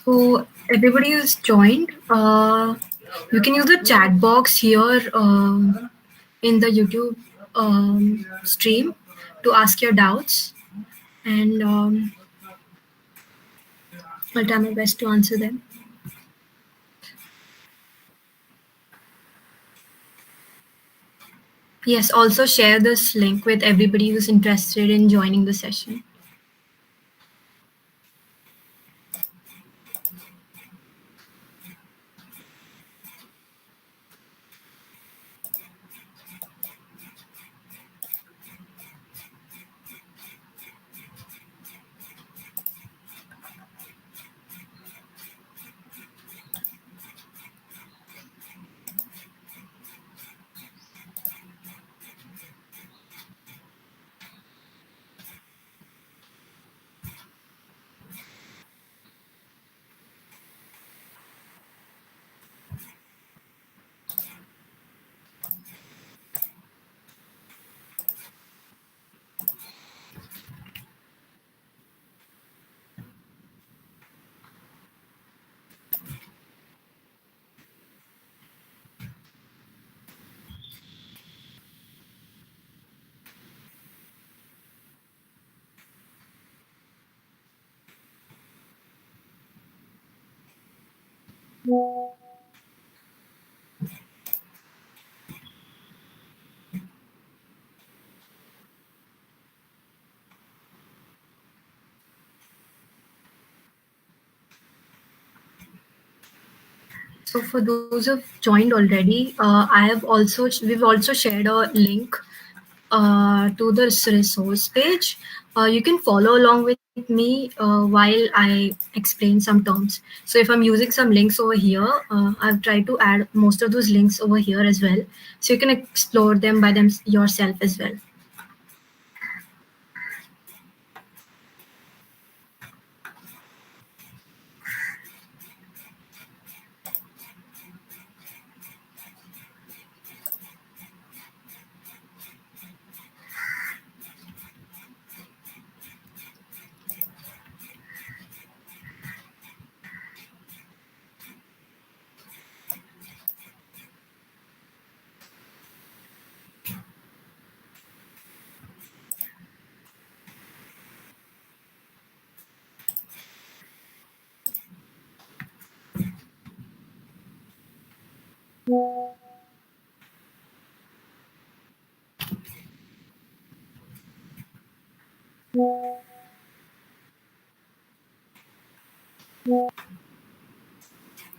So everybody who's joined, you can use the chat box here in the YouTube stream to ask your doubts, and I'll try my best to answer them. Yes, also share this link with everybody who's interested in joining the session. So for those who've joined already, we've also shared a link to this resource page. You can follow along with me while I explain some terms. So if I'm using some links over here, I've tried to add most of those links over here as well. So you can explore them by yourself as well.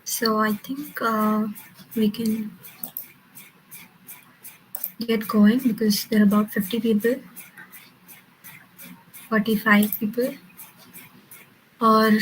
So I think we can get going because there are about 50 people, 45 people, or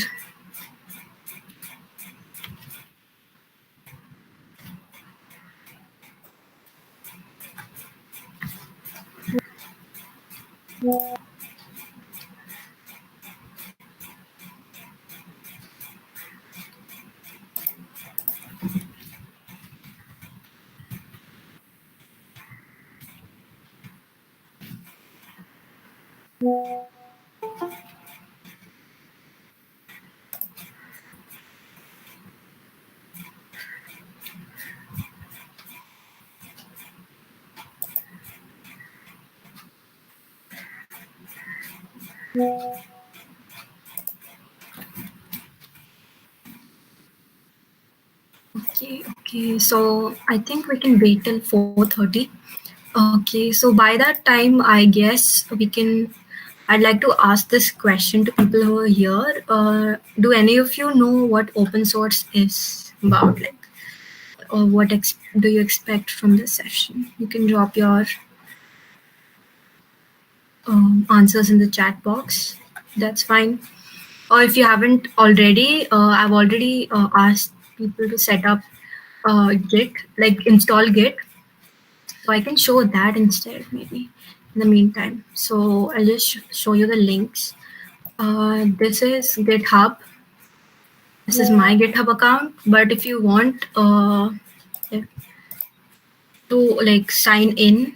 okay. So I think we can wait till 4:30. Okay, so by that time, I guess we can. I'd like to ask this question to people who are here. Do any of you know what open source is about? Like, or what do you expect from this session? You can drop your answers in the chat box. That's fine. Or if you haven't already, I've already asked people to set up Git, like install Git. So I can show that instead, maybe in the meantime. So I'll just show you the links. This is GitHub. This is my GitHub account. But if you want to like sign in,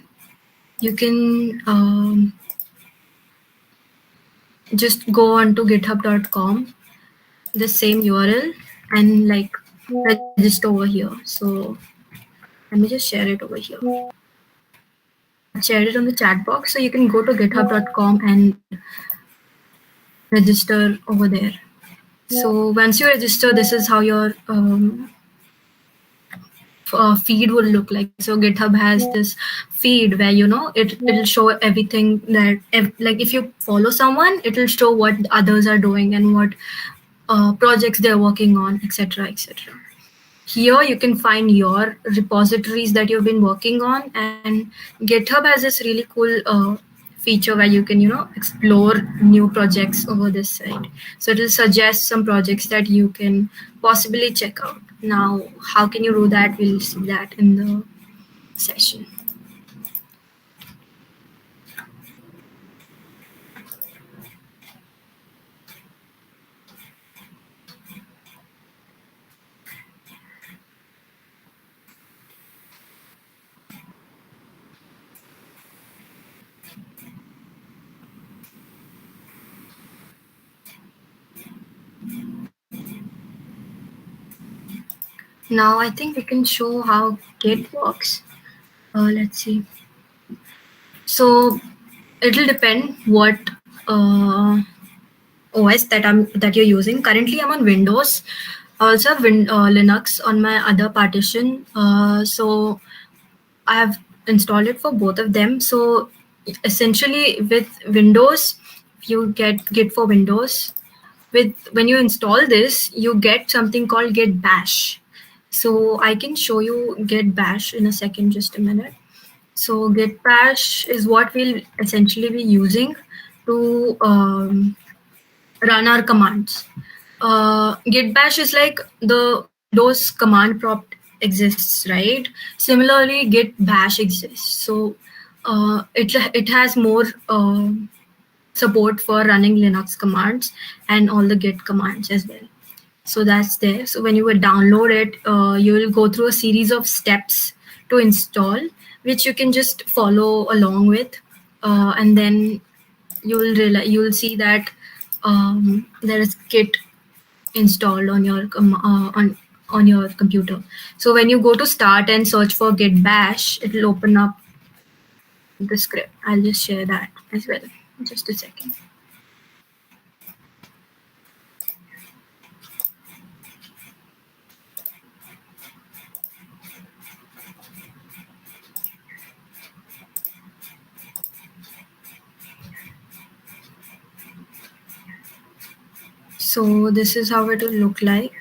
you can just go on to github.com the same URL and like register over here. So let me just share it over here. I've shared it on the chat box, so you can go to github.com and register over there. So once you register, this is how your feed will look like. So GitHub has this feed where it'll show everything that like if you follow someone, it'll show what others are doing and what projects they're working on, etc., etc. Here you can find your repositories that you've been working on, and GitHub has this really cool feature where you can explore new projects over this site. So it will suggest some projects that you can possibly check out. Now how can you do that? We'll see that in the session. Now I think we can show how Git works. Let's see. So it'll depend what OS that you're using. Currently, I'm on Windows. I also have Linux on my other partition. So I have installed it for both of them. So essentially, with Windows, you get Git for Windows. When you install this, you get something called Git Bash. So I can show you Git Bash in a second. Just a minute. So Git Bash is what we'll essentially be using to run our commands. Git Bash is like the Windows command prompt exists, right? Similarly, Git Bash exists. So it has more support for running Linux commands and all the Git commands as well. So that's there. So when you would download it, you will go through a series of steps to install, which you can just follow along with, and then you'll see that there is Git installed on your on your computer. So when you go to start and search for Git Bash, it will open up the script. I'll just share that as well. Just a second. So this is how it will look like.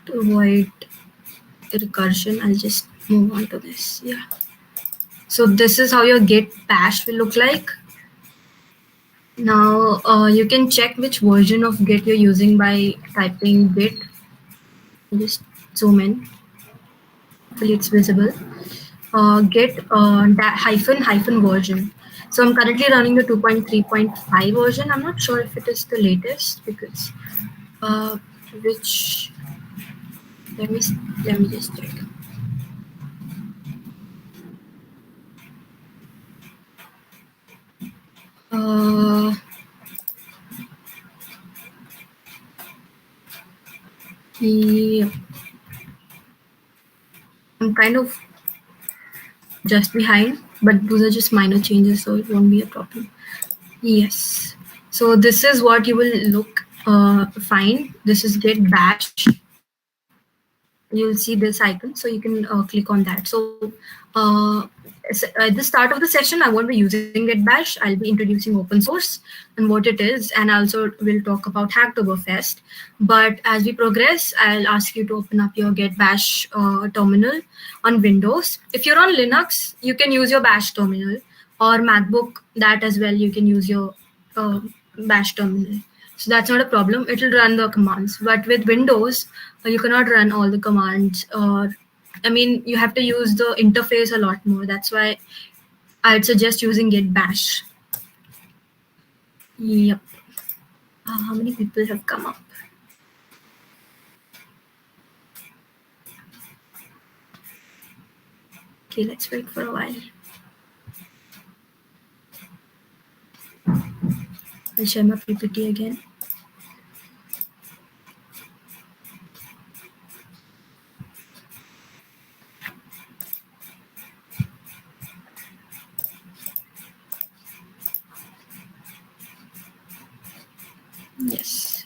To avoid recursion, I'll just move on to this. Yeah. So this is how your Git Bash will look like. Now you can check which version of Git you're using by typing Git. Just zoom in. Hopefully it's visible. Git hyphen version. So I'm currently running the 2.3.5 version. I'm not sure if it is the latest because which let me just check. Yeah. I'm kind of just behind, but those are just minor changes, so it won't be a problem. Yes. So this is what you will look find. This is Git Bash. You'll see this icon, so you can click on that. So at the start of the session, I won't be using Git Bash. I'll be introducing open source and what it is, and also we'll talk about Hacktoberfest. But as we progress, I'll ask you to open up your Git Bash terminal on Windows. If you're on Linux, you can use your Bash terminal, or MacBook, that as well, you can use your Bash terminal. So that's not a problem. It'll run the commands. But with Windows, you cannot run all the commands. I mean, you have to use the interface a lot more. That's why I'd suggest using Git Bash. Yep. How many people have come up? Okay, let's wait for a while. I'll share my PPT again. Yes.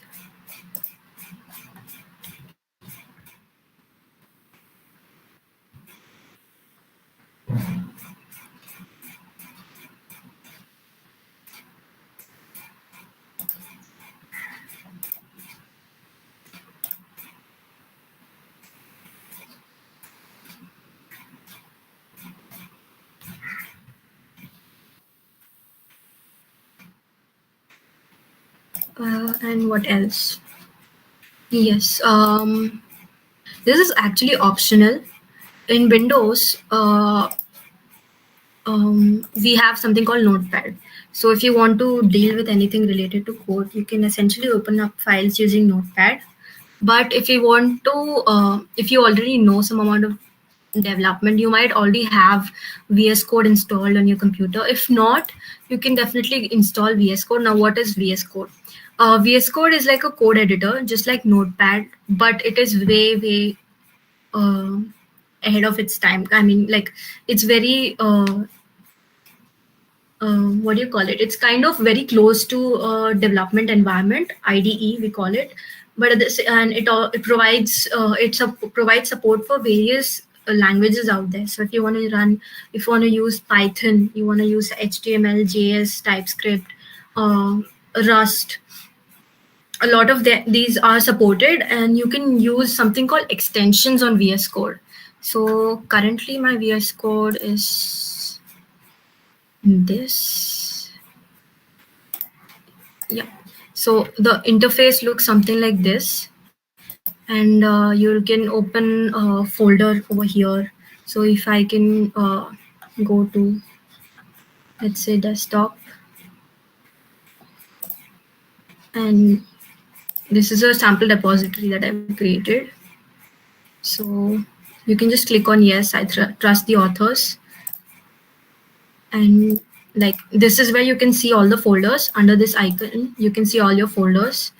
And what else? Yes. This is actually optional. In Windows, we have something called Notepad. So if you want to deal with anything related to code, you can essentially open up files using Notepad. But if you want to, if you already know some amount of development, you might already have VS Code installed on your computer. If not, you can definitely install VS Code. Now, what is VS Code? VS Code is like a code editor, just like Notepad, but it is way uh, ahead of its time. I mean, like it's very what do you call it? It's kind of very close to development environment, IDE we call it, but at this, and it provides provides support for various languages out there. So if you want to run, if you want to use Python, you want to use HTML, JS, TypeScript, uh, Rust. A lot of these are supported, and you can use something called extensions on VS Code. So currently, my VS Code is this. Yeah. So the interface looks something like this, and you can open a folder over here. So if I can go to, let's say, desktop, and this is a sample repository that I've created. So you can just click on yes, I trust the authors, and like this is where you can see all the folders. Under this icon you can see all your folders,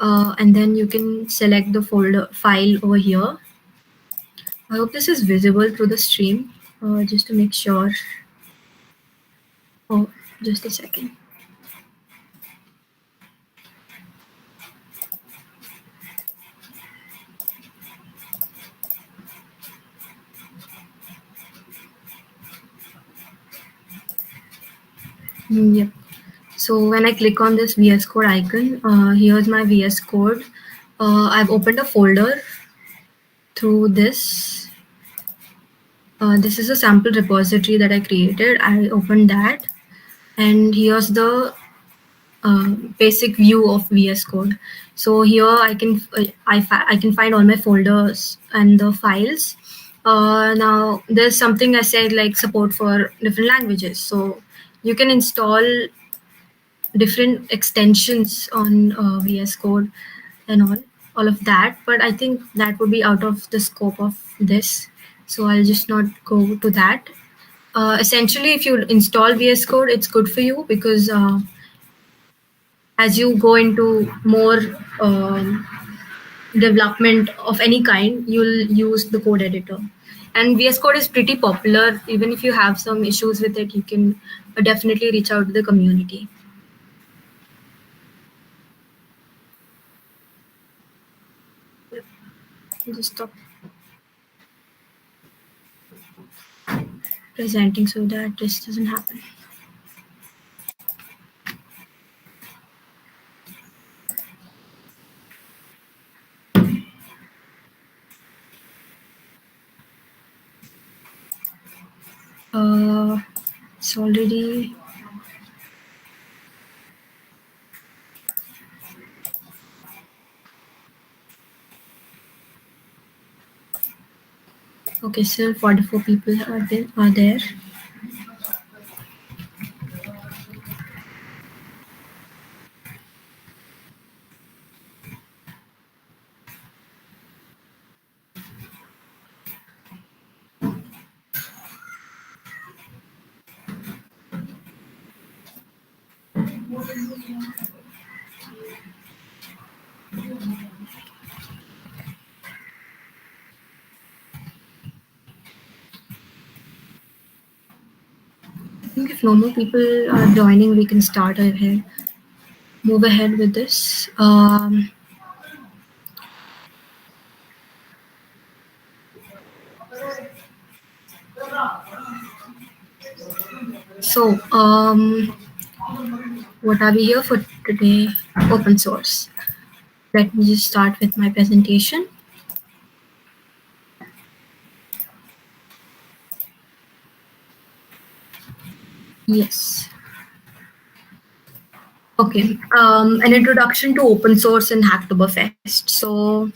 and then you can select the folder file over here. I hope this is visible through the stream, just to make sure. Oh, just a second. Yep. So when I click on this VS Code icon, here's my VS Code. I've opened a folder through this. This is a sample repository that I created. I opened that, and here's the basic view of VS Code. So here I can find all my folders and the files. Now there's something I said like support for different languages. So you can install different extensions on VS Code and all of that. But I think that would be out of the scope of this. So I'll just not go to that. Essentially, if you install VS Code, it's good for you because as you go into more development of any kind, you'll use the code editor. And VS Code is pretty popular. Even if you have some issues with it, you can definitely reach out to the community. Just stop presenting so that this doesn't happen. It's already okay. Still 44 people are there. I think if no more people are joining, we can start ahead. move ahead with this. So, what are we here for today? Open source. Let me just start with my presentation. Yes. Okay. An introduction to open source and Hacktoberfest. So,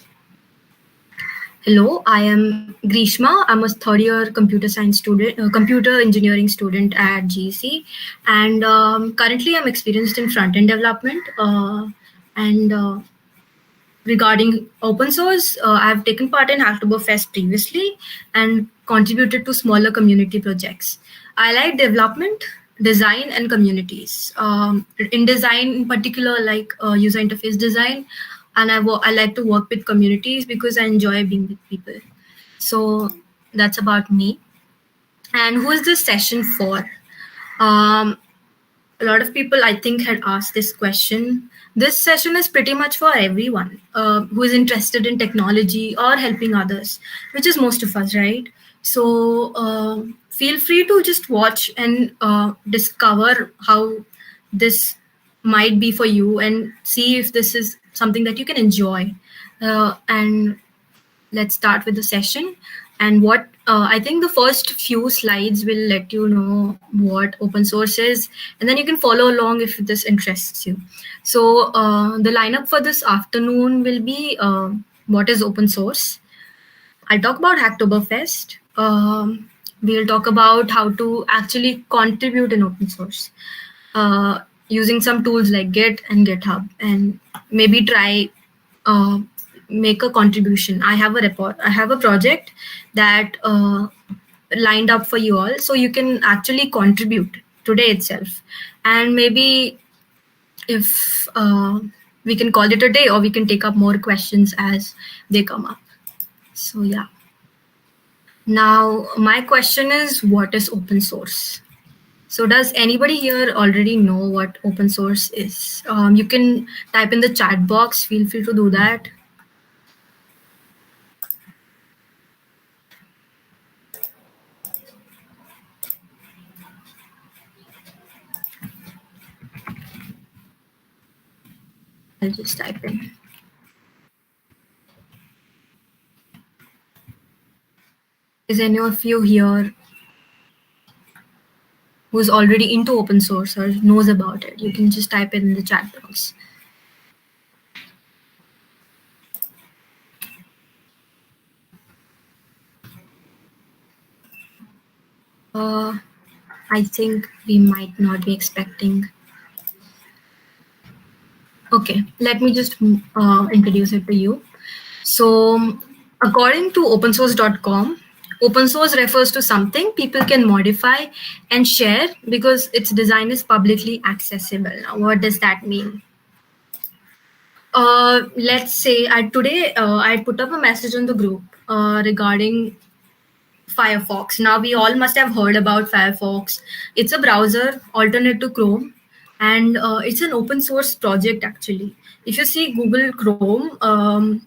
hello, I am Greeshma. I'm a third year computer science student, computer engineering student at GC, and currently I'm experienced in front end development. And Regarding open source, I've taken part in Hacktoberfest previously and contributed to smaller community projects. I like development, design, and communities. In design, in particular, like user interface design, and I like to work with communities because I enjoy being with people. So that's about me. And who is this session for? Um, a lot of people I think had asked this question. This session is pretty much for everyone who is interested in technology or helping others, which is most of us, right? So feel free to just watch and discover how this might be for you and see if this is something that you can enjoy. And let's start with the session. And what I think the first few slides will let you know what open source is, and then you can follow along if this interests you. So the lineup for this afternoon will be what is open source. I'll talk about Hacktoberfest. We'll talk about how to actually contribute in open source using some tools like Git and GitHub, and maybe try uh, make a contribution. I have a report. I have a project that lined up for you all, so you can actually contribute today itself, and maybe if we can call it a day, or we can take up more questions as they come up. So yeah. Now, my question is, what is open source? So does anybody here already know what open source is? You can type in the chat box. Feel free to do that. I'll just type in. Is any of you here who's already into open source or knows about it? You can just type it in the chat box. I think we might not be expecting. Okay, let me just introduce it to you. So, according to opensource.com, open source refers to something people can modify and share because its design is publicly accessible. Now, what does that mean? Let's say today I put up a message on the group regarding Firefox. Now we all must have heard about Firefox. It's a browser alternate to Chrome, and it's an open source project actually. If you see Google Chrome,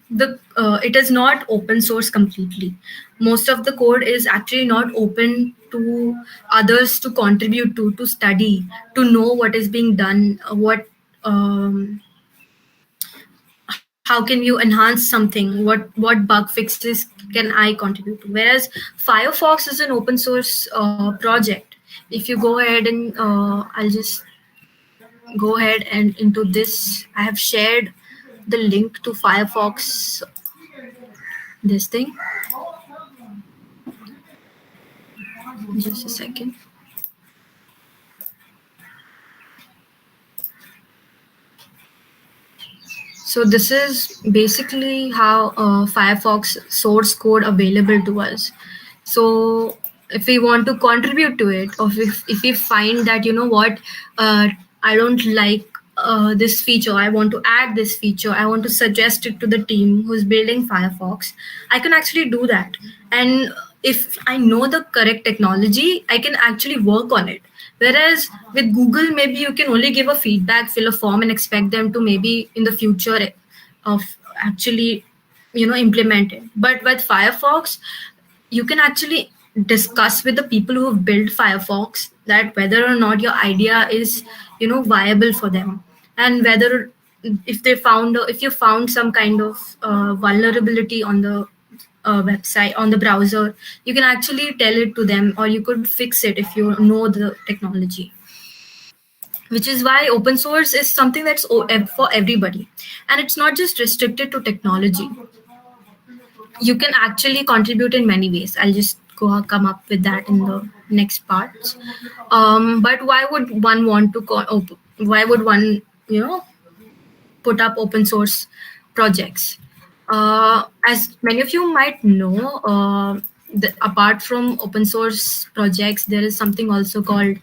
the it is not open source completely. Most of the code is actually not open to others to contribute to study, to know what is being done, how can you enhance something, what bug fixes can I contribute to. Whereas Firefox is an open source project. If you go ahead and I'll just go ahead and into this, I have shared the link to Firefox, this thing, just a second. So this is basically how Firefox source code available to us. So if we want to contribute to it, or if we find that, you know what, I don't like this feature, I want to add this feature, I want to suggest it to the team who's building Firefox, I can actually do that. And if I know the correct technology, I can actually work on it. Whereas with Google, maybe you can only give a feedback, fill a form, and expect them to maybe in the future of actually implement it. But with Firefox, you can actually discuss with the people who have built Firefox that whether or not your idea is viable for them, and whether if you found some kind of vulnerability on the website, on the browser, you can actually tell it to them, or you could fix it if you know the technology. Which is why open source is something that's for everybody, and it's not just restricted to technology. You can actually contribute in many ways. I'll just come up with that in the next part. But why would one want to why would one put up open source projects? As many of you might know, apart from open source projects, there is something also called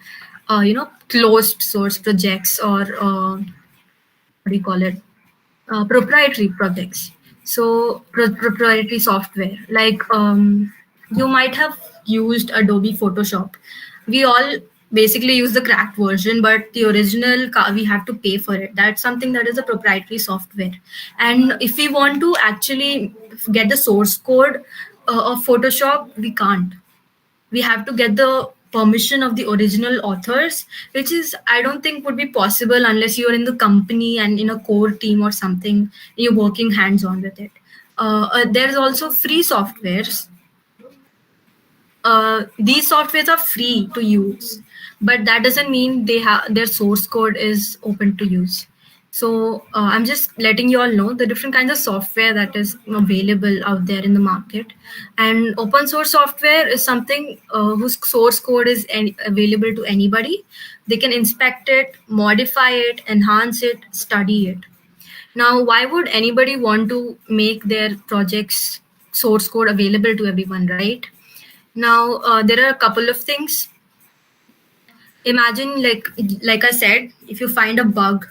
closed source projects, or what do you call it, proprietary projects. So proprietary software, like you might have used Adobe Photoshop. We all basically use the cracked version, but the original we have to pay for it. That's something that is a proprietary software. And if we want to actually get the source code of Photoshop, we can't. We have to get the permission of the original authors, which is, I don't think, would be possible unless you're in the company and in a core team or something, you're working hands on with it. There's also free softwares. These softwares are free to use, but that doesn't mean they have their source code is open to use. So I'm just letting you all know the different kinds of software that is available out there in the market. And open source software is something whose source code is available to anybody. They can inspect it, modify it, enhance it, study it. Now, why would anybody want to make their project's source code available to everyone, right? Now, there are a couple of things. Imagine, like I said, if you find a bug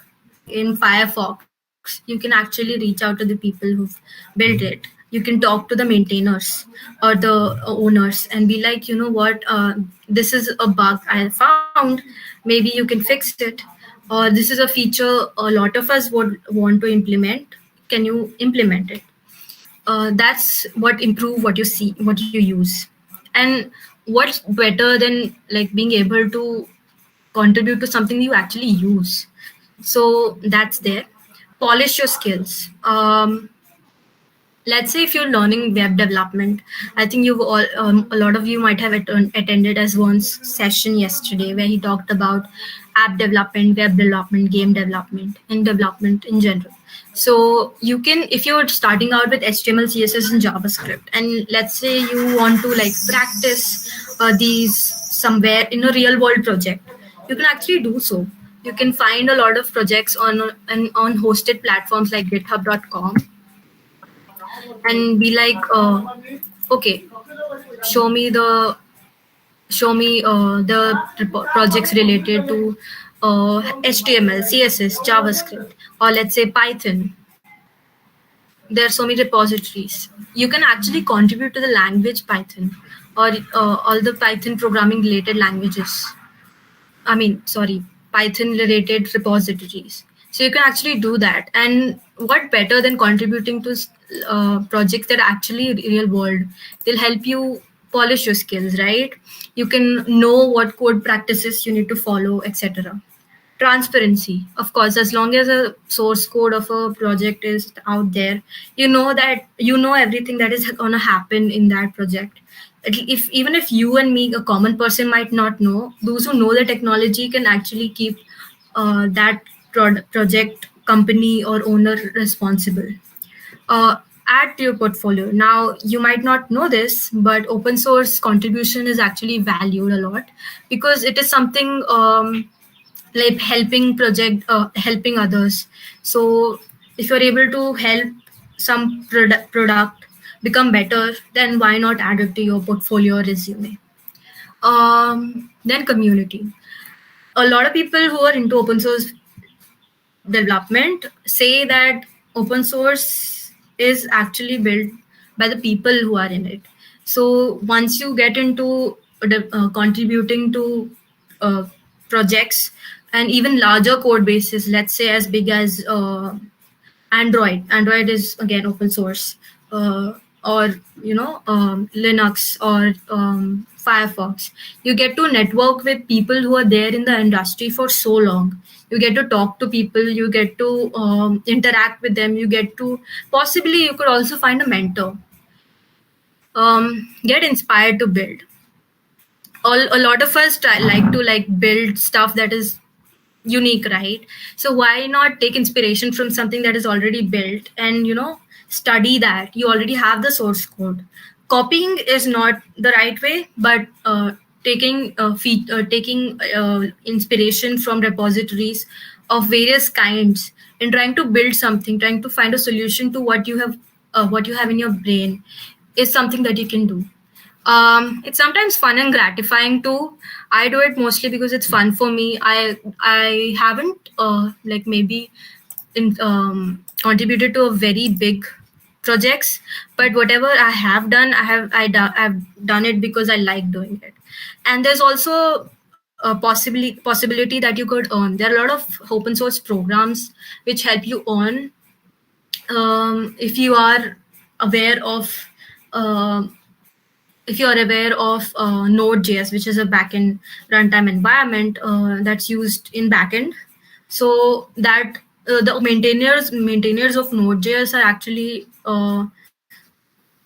in Firefox, you can actually reach out to the people who've built it. You can talk to the maintainers or the owners and be like, you know what, this is a bug I found. Maybe you can fix it. Or this is a feature a lot of us would want to implement. Can you implement it? That's what improve what you see, what you use. And what's better than like being able to contribute to something you actually use? So that's there. Polish your skills. Let's say if you're learning web development, I think you've all a lot of you might have attended as one's session yesterday where he talked about app development, web development, game development, and development in general. So you can, if you're starting out with HTML, CSS, and JavaScript, and let's say you want to like practice these somewhere in a real world project, you can actually do so. You can find a lot of projects on hosted platforms like github.com and be like, okay, show me the projects related to HTML, CSS, JavaScript, or let's say Python. There are so many repositories. You can actually contribute to the language Python, or all the Python programming related languages. Python related repositories. So you can actually do that. And what better than contributing to projects that are actually real world? They'll help you polish your skills, right? You can know what code practices you need to follow, etc. Transparency, of course, as long as a source code of a project is out there, you know that you know everything that is going to happen in that project. If even if you and me, a common person, might not know, those who know the technology can actually keep that project company or owner responsible. Add to your portfolio. Now, you might not know this, but open source contribution is actually valued a lot because it is something like helping others. So if you're able to help some product become better, then why not add it to your portfolio or resume? Then community. A lot of people who are into open source development say that open source is actually built by the people who are in it. So once you get into contributing to projects and even larger code bases, let's say as big as Android is again open source, or Linux or Firefox. You get to network with people who are there in the industry for so long. You get to talk to people. You get to interact with them. You get to possibly you could also find a mentor. Get inspired to build. A lot of us like to build stuff that is unique, right? So why not take inspiration from something that is already built and study that? You already have the source code. Copying is not the right way, but taking inspiration from repositories of various kinds and trying to build something, trying to find a solution to what you have in your brain is something that you can do. It's sometimes fun and gratifying too. I do it mostly because it's fun for me. I haven't maybe contributed to a very big projects, but whatever I have done, I've done it because I like doing it. And there's also a possibility that you could earn. There are a lot of open source programs which help you earn, if you are aware of. um if you are aware of Node.js, which is a backend runtime environment that's used in backend, so that the maintainers of Node.js are actually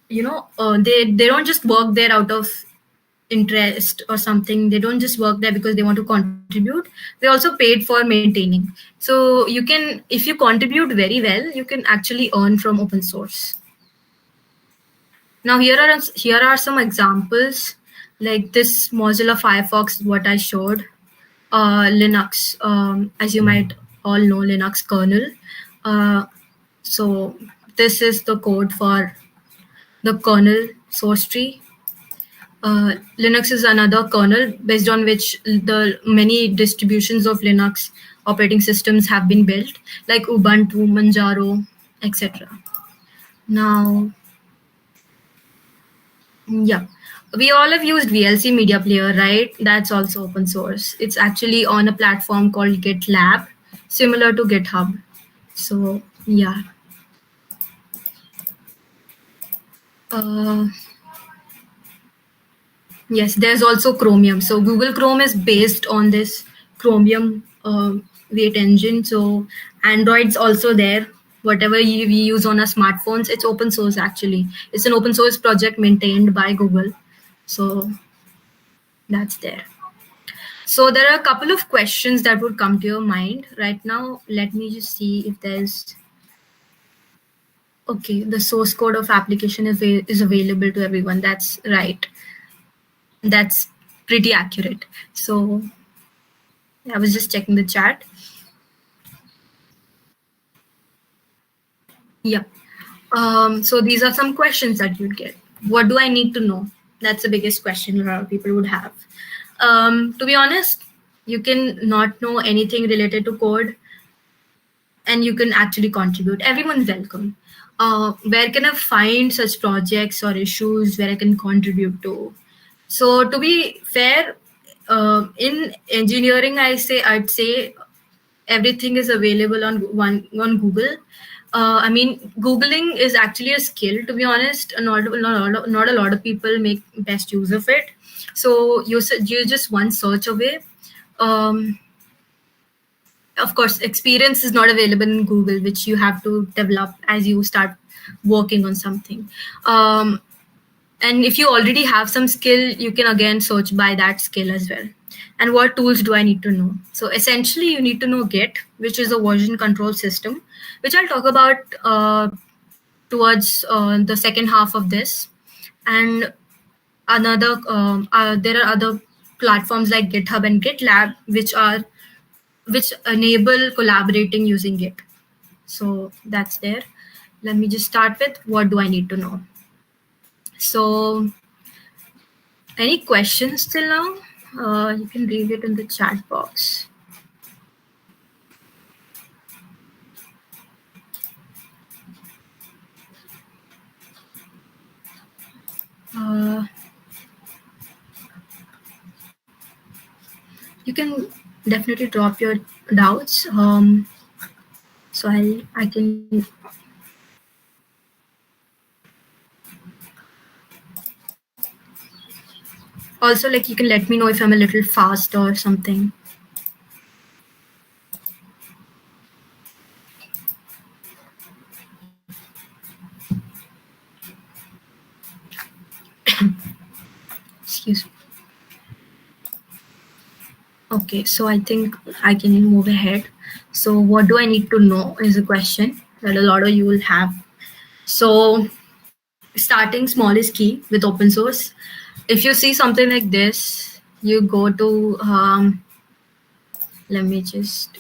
they don't just work there out of interest or something. They don't just work there because they want to contribute. They also paid for maintaining. So you can, if you contribute very well, you can actually earn from open source. Now here are some examples, like this Mozilla Firefox, what I showed. Linux, as you might all know, Linux kernel. Uh, so this is the code for the kernel source tree. Linux is another kernel based on which the many distributions of Linux operating systems have been built, like Ubuntu, Manjaro, etc. Now, yeah. We all have used VLC Media Player, right? That's also open source. It's actually on a platform called GitLab, similar to GitHub. So, yeah. Uh, yes, there's also Chromium. So, Google Chrome is based on this Chromium weight engine. So, Android's also there. Whatever we use on our smartphones, it's open source actually. It's an open source project maintained by Google. So, that's there. So there are a couple of questions that would come to your mind right now. Let me just see if there's. Okay, the source code of application is available to everyone. That's right. That's pretty accurate. So I was just checking the chat. Yeah. So these are some questions that you'd get. What do I need to know? That's the biggest question a lot of people would have. To be honest, you can not know anything related to code, and you can actually contribute. Everyone's welcome. Where can I find such projects or issues where I can contribute to? So to be fair, in engineering, I'd say everything is available on Google. I mean, Googling is actually a skill. To be honest, not a lot of people make best use of it. So you're just one search away. Um, of course, experience is not available in Google, which you have to develop as you start working on something. And if you already have some skill, you can again search by that skill as well. And what tools do I need to know? So essentially, you need to know Git, which is a version control system, which I'll talk about towards the second half of this. And there are other platforms like GitHub and GitLab, which enable collaborating using Git. So that's there. Let me just start with what do I need to know. So any questions till now? You can leave it in the chat box. You can definitely drop your doubts. So I can also, like, you can let me know if I'm a little fast or something. Excuse me. Okay, so I think I can move ahead. So what do I need to know is a question that a lot of you will have. So starting small is key with open source. If you see something like this, you go to let me just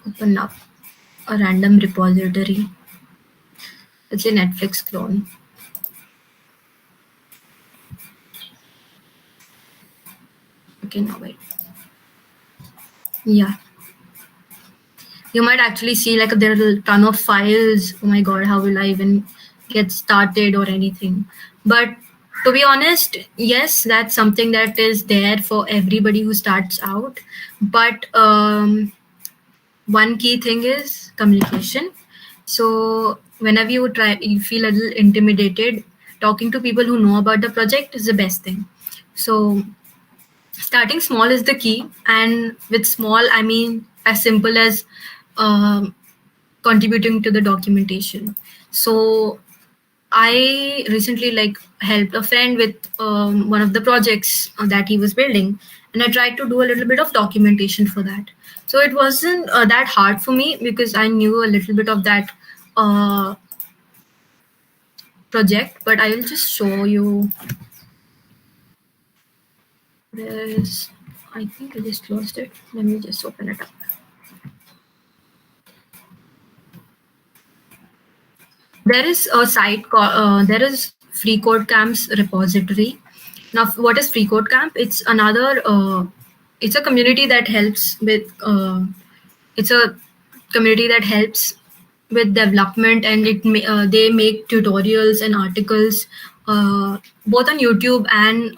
open up a random repository. It's a Netflix clone. Okay, now wait. Yeah, you might actually see like there are a ton of files. Oh my god, how will I even get started or anything? But to be honest, yes, that's something that is there for everybody who starts out. But one key thing is communication. So whenever you feel a little intimidated, talking to people who know about the project is the best thing. So starting small is the key, and with small I mean as simple as um, contributing to the documentation. So I recently like helped a friend with one of the projects that he was building, and I tried to do a little bit of documentation for that. So it wasn't that hard for me because I knew a little bit of that uh, project. But I will just show you. There's, I think I just closed it. Let me just open it up. There is a site called there is Free Code Camp's repository. Now, what is Free Code Camp? It's another. It's a community that helps with. It's a community that helps with development, and they make tutorials and articles both on YouTube and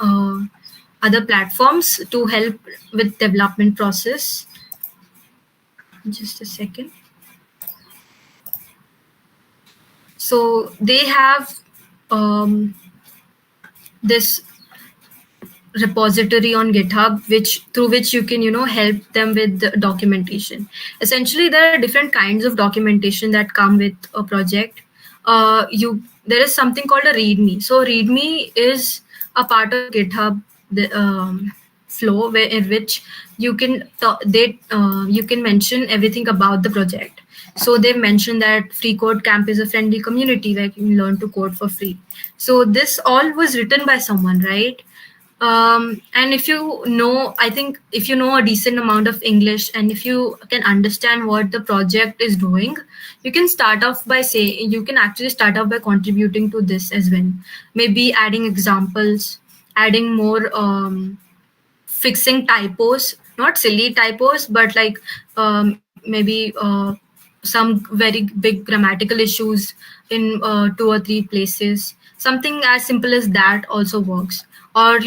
other platforms to help with development process. Just a second. So they have this repository on GitHub, which through which you can help them with the documentation. Essentially, there are different kinds of documentation that come with a project. You There is something called a README. So README is a part of GitHub flow where in which you can mention everything about the project. So they've mentioned that Free Code Camp is a friendly community where you can learn to code for free. So this all was written by someone, right? And if you know, I think if you know a decent amount of English and if you can understand what the project is doing, you can start off by saying, you can actually start off by contributing to this as well. Maybe adding examples, adding more, fixing typos, not silly typos, but like maybe some very big grammatical issues in two or three places. Something as simple as that also works. Or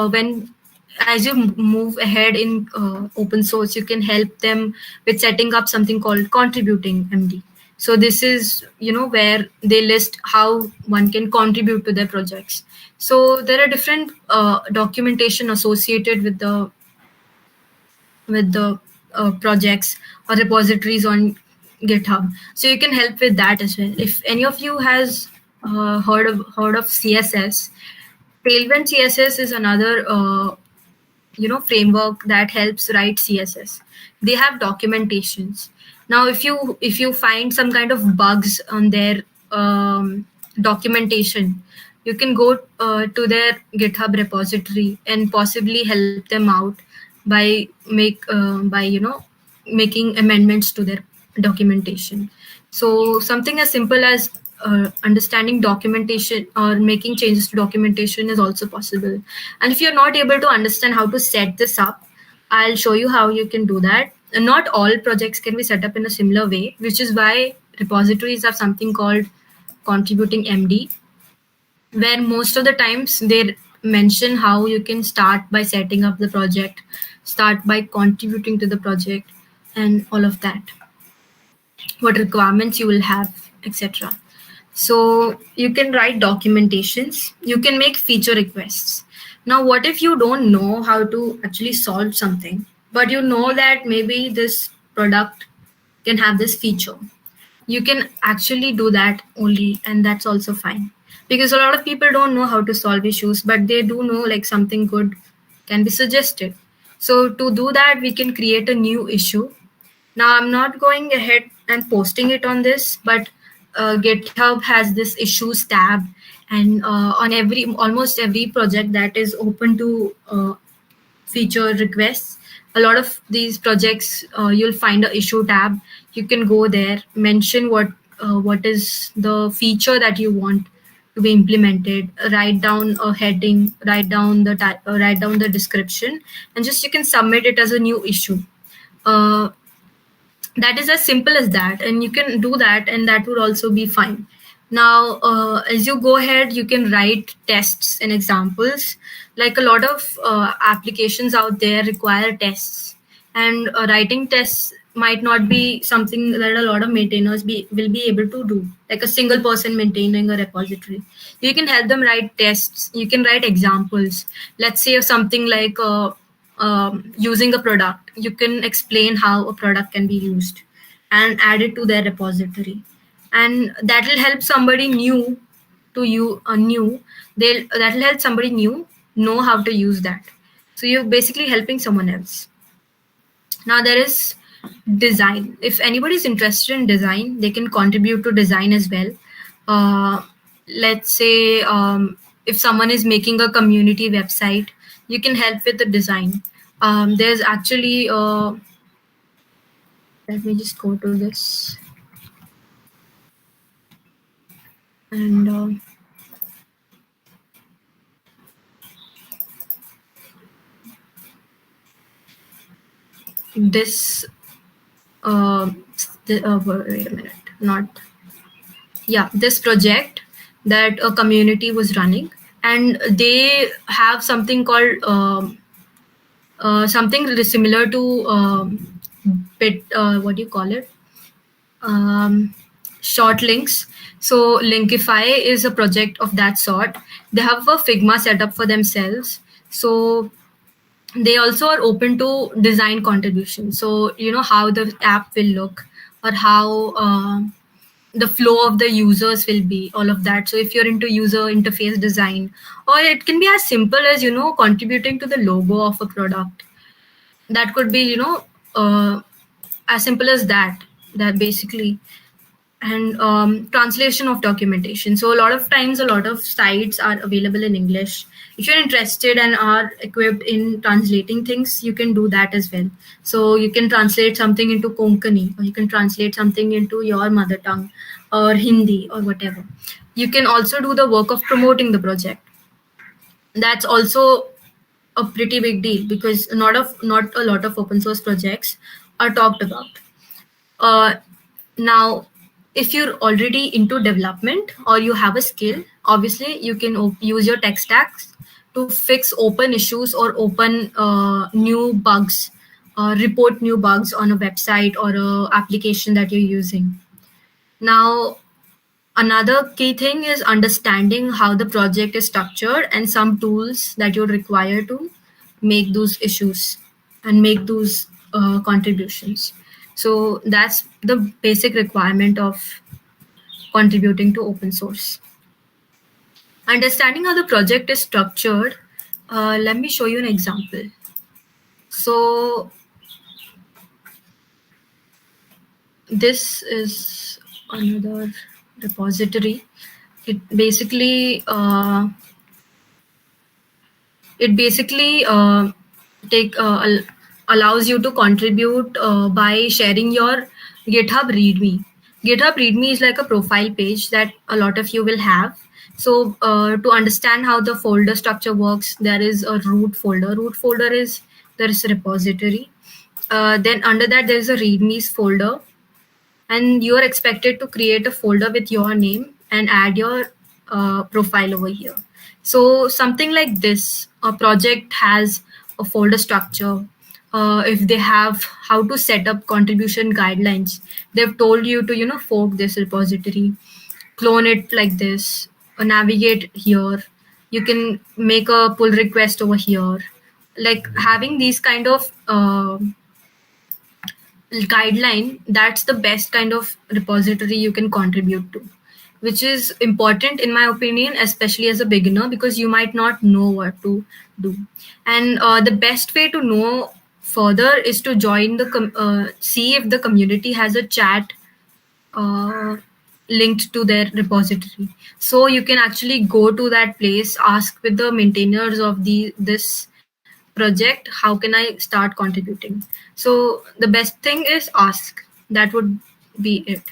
when as you move ahead in open source, you can help them with setting up something called contributing MD. So this is where they list how one can contribute to their projects. So there are different documentation associated with the projects or repositories on GitHub. So you can help with that as well. If any of you has heard of CSS, Tailwind CSS is another framework that helps write CSS. They have documentations. Now if you find some kind of bugs on their documentation, you can go to their GitHub repository and possibly help them out by making amendments to their documentation. So something as simple as understanding documentation or making changes to documentation is also possible. And if you're not able to understand how to set this up, I'll show you how you can do that. And not all projects can be set up in a similar way, which is why repositories have something called contributing MD, where most of the times they mention how you can start by setting up the project, start by contributing to the project, and all of that, what requirements you will have, etc. So you can write documentations, you can make feature requests. Now, what if you don't know how to actually solve something, but you know that maybe this product can have this feature? You can actually do that only, and that's also fine, because a lot of people don't know how to solve issues, but they do know like something good can be suggested. So to do that, we can create a new issue. Now, I'm not going ahead and posting it on this, but GitHub has this issues tab, and on every almost every project that is open to feature requests, a lot of these projects, you'll find a issue tab. You can go there, mention what is the feature that you want to be implemented, write down a heading, write down the description, and just you can submit it as a new issue. Uh, that is as simple as that, and you can do that, and that would also be fine. Now, as you go ahead, you can write tests and examples. Like a lot of applications out there require tests, and writing tests might not be something that a lot of maintainers will be able to do, like a single person maintaining a repository. You can help them write tests, you can write examples. Let's say something like using a product, you can explain how a product can be used and add it to their repository, and that will help somebody new to you new they'll that will help somebody new know how to use that. So you're basically helping someone else. Now there is design. If anybody is interested in design, they can contribute to design as well. Let's say if someone is making a community website, you can help with the design. There's actually let me just go to this, and this wait a minute, not yeah, this project that a community was running, and they have something called something similar to bit what do you call it, short links. So Linkify is a project of that sort. They have a Figma setup for themselves, so they also are open to design contribution. So you know how the app will look, or how the flow of the users will be, all of that. So if you're into user interface design, or it can be as simple as contributing to the logo of a product, that could be as simple as that, that basically. And translation of documentation. So a lot of times, a lot of sites are available in English. If you're interested and are equipped in translating things, you can do that as well. So you can translate something into Konkani, or you can translate something into your mother tongue or Hindi or whatever. You can also do the work of promoting the project. That's also a pretty big deal, because not a lot of open source projects are talked about. Now, if you're already into development or you have a skill, obviously you can use your tech stacks to fix open issues or open new bugs, report new bugs on a website or a application that you're using. Now, another key thing is understanding how the project is structured and some tools that you'll require to make those issues and make those contributions. So that's the basic requirement of contributing to open source. Understanding how the project is structured, let me show you an example. So this is another repository. It basically take allows you to contribute by sharing your GitHub README. GitHub README is like a profile page that a lot of you will have. So to understand how the folder structure works, there is a root folder. Root folder is there is a repository. Then under that there is a READMEs folder, and you are expected to create a folder with your name and add your profile over here. So something like this, a project has a folder structure. If they have how to set up contribution guidelines, they've told you to fork this repository, clone it like this, or navigate here. You can make a pull request over here. Like having these kind of guideline, that's the best kind of repository you can contribute to, which is important in my opinion, especially as a beginner, because you might not know what to do. And the best way to know further is to join the see if the community has a chat uh, linked to their repository, so you can actually go to that place, ask with the maintainers of this project, how can I start contributing. So the best thing is ask. That would be it.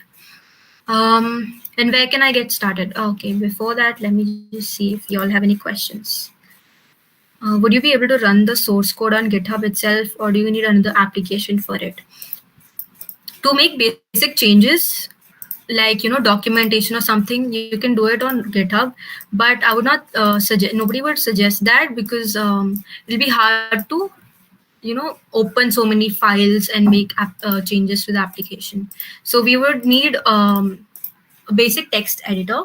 And where can I get started? Okay, before that, let me just see if you all have any questions. Would you be able to run the source code on GitHub itself, or do you need another application for it? To make basic changes, like documentation or something, you can do it on GitHub, but I would not suggest. Nobody would suggest that, because it'll be hard to open so many files and make changes to the application. So we would need a basic text editor,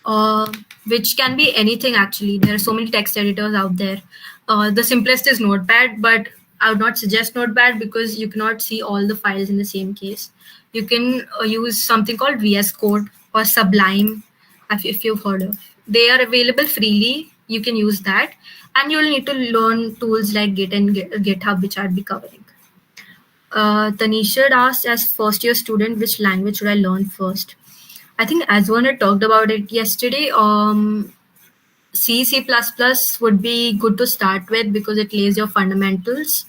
uh, which can be anything actually. There are so many text editors out there. The simplest is Notepad, but I would not suggest Notepad because you cannot see all the files in the same case. You can use something called VS Code or Sublime, if you've heard of. They are available freely. You can use that, and you'll need to learn tools like Git and GitHub, which I'll be covering. Tanisha asked, as first year student, which language should I learn first? I think Azwan had talked about it yesterday. C++ would be good to start with because it lays your fundamentals.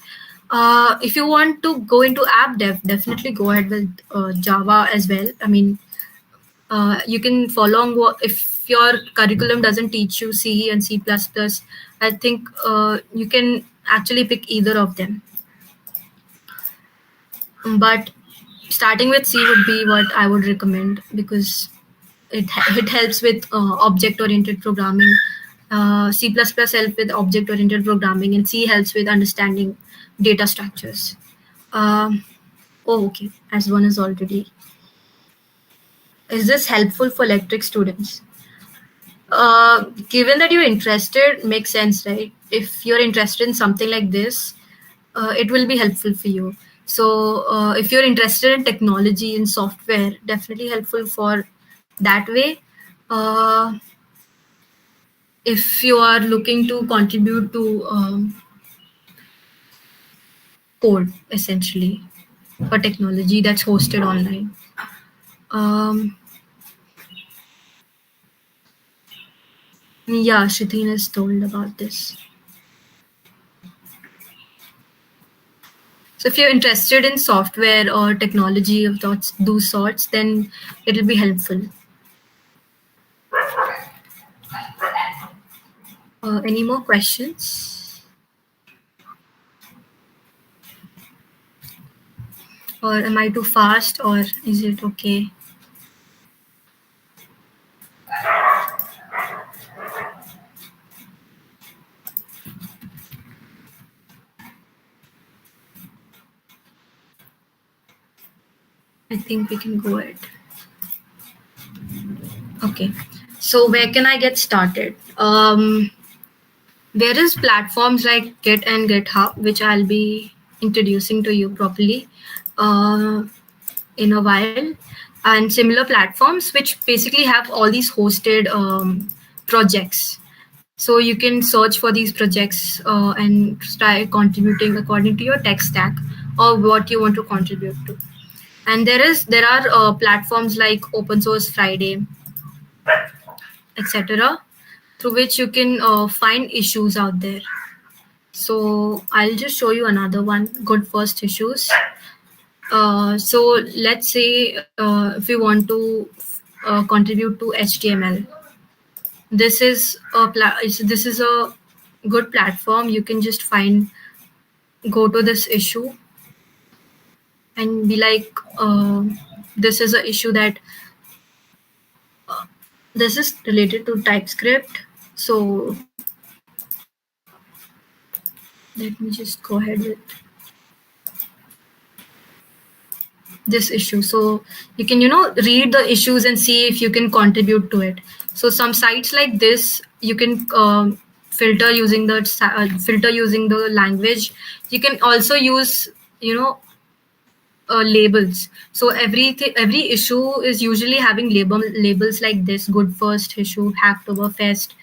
If you want to go into app dev, definitely go ahead with Java as well. I mean, you can follow on if your curriculum doesn't teach you C and C++. I think you can actually pick either of them. But starting with C would be what I would recommend, because it helps with object oriented programming. C++ helps with object oriented programming, and C helps with understanding data structures. Oh, okay. As one is already. Is this helpful for electric students? Given that you're interested, makes sense, right? If you're interested in something like this, it will be helpful for you. So if you're interested in technology and software, definitely helpful for that way. If you are looking to contribute to code, essentially, or technology that's hosted online. Um, yeah, Shritin has told about this. So if you're interested in software or technology of those sorts, then it'll be helpful. Any more questions? Or am I too fast, or is it okay? I think we can go ahead. Okay. So where can I get started? There is platforms like Git and GitHub, which I'll be introducing to you properly in a while, and similar platforms which basically have all these hosted projects. So you can search for these projects and try contributing according to your tech stack or what you want to contribute to. And there are platforms like Open Source Friday, etc., through which you can find issues out there. So I'll just show you another one, good first issues. So let's say if you want to contribute to HTML, this is a good platform. You can just go to this issue and be like, this is a issue that this is related to TypeScript. So let me just go ahead with this issue. So you can, read the issues and see if you can contribute to it. So some sites like this, you can filter using the language. You can also use, you know, labels. So every issue is usually having labels like this: good first issue, Hacktoberfest,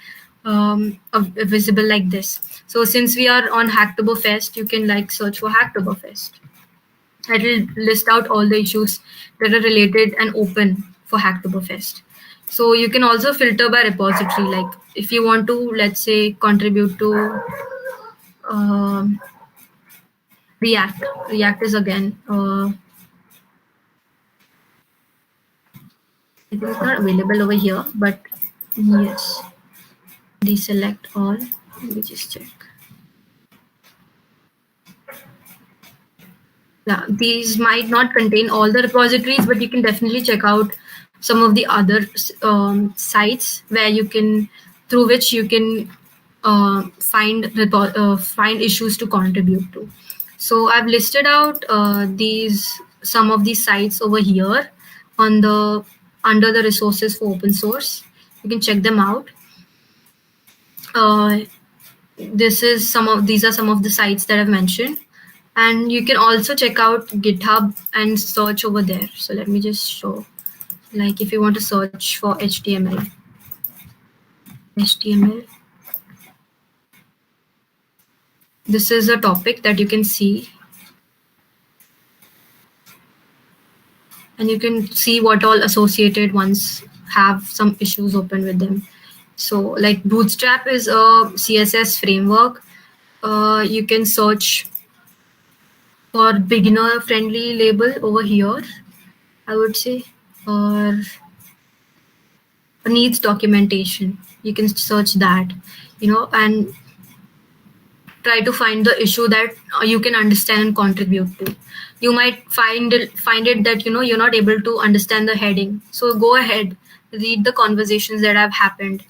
visible like this. So since we are on Hacktoberfest, you can like search for Hacktoberfest. It will list out all the issues that are related and open for Hacktoberfest. So you can also filter by repository. Like if you want to, let's say, contribute to um, React. React is again. I think it's not available over here, but yes, deselect all. Let me just check. Yeah, these might not contain all the repositories, but you can definitely check out some of the other sites where you can, through which you can find issues to contribute to. So I've listed out some of these sites over here on the under the resources for open source. You can check them out. Uh, these are some of the sites that I've mentioned, and you can also check out GitHub and search over there. So let me just show, like if you want to search for HTML, this is a topic that you can see, and you can see what all associated ones have some issues open with them. So like Bootstrap is a CSS framework. You can search for beginner friendly label over here, I would say, or needs documentation. You can search that, and try to find the issue that you can understand and contribute to. You might find it that you're not able to understand the heading. So go ahead, read the conversations that have happened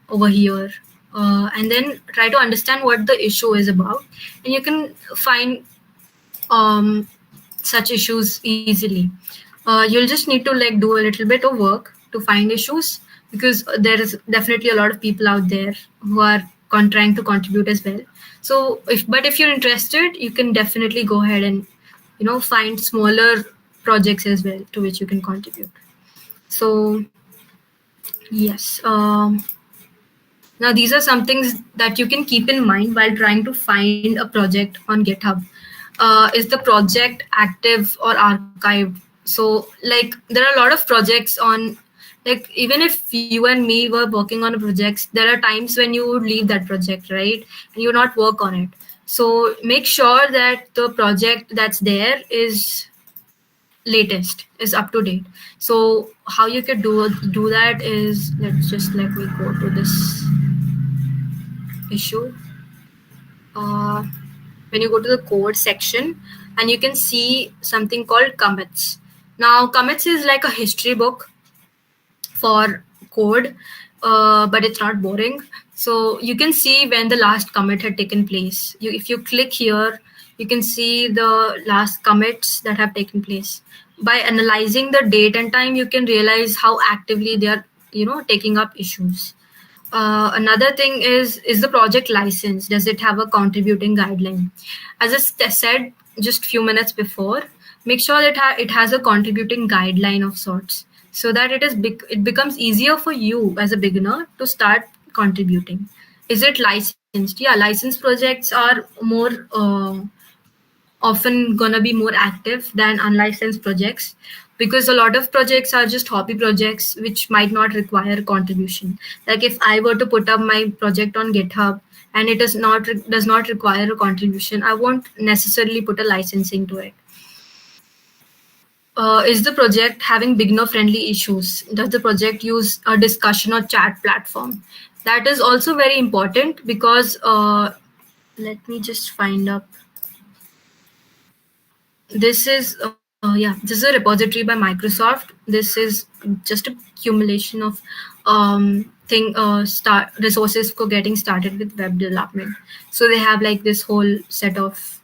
over here, and then try to understand what the issue is about, and you can find um, such issues easily. You'll just need to like do a little bit of work to find issues, because there is definitely a lot of people out there who are trying to contribute as well. So if you're interested, you can definitely go ahead and find smaller projects as well to which you can contribute. So yes, now these are some things that you can keep in mind while trying to find a project on GitHub. Is the project active or archived? So like there are a lot of projects on, like even if you and me were working on a project, there are times when you would leave that project, right? And you not work on it. So make sure that the project that's there is latest, is up to date. So how you could do that is, let me go to this issue. When you go to the code section, and you can see something called commits. Now commits is like a history book for code, but it's not boring. So you can see when the last commit had taken place. If you click here, you can see the last commits that have taken place. By analyzing the date and time, you can realize how actively they are taking up issues. Another thing is the project license? Does it have a contributing guideline? As I said just few minutes before, make sure that it has a contributing guideline of sorts, so that it becomes easier for you as a beginner to start contributing. Is it licensed? Yeah, licensed projects are more often gonna be more active than unlicensed projects, because a lot of projects are just hobby projects which might not require contribution. Like if I were to put up my project on GitHub and it does not require a contribution, I won't necessarily put a licensing to it. Is the project having beginner friendly issues? Does the project use a discussion or chat platform? That is also very important, because let me just find up. This is Yeah, this is a repository by Microsoft. This is just a accumulation of thing start resources for getting started with web development. So they have like this whole set of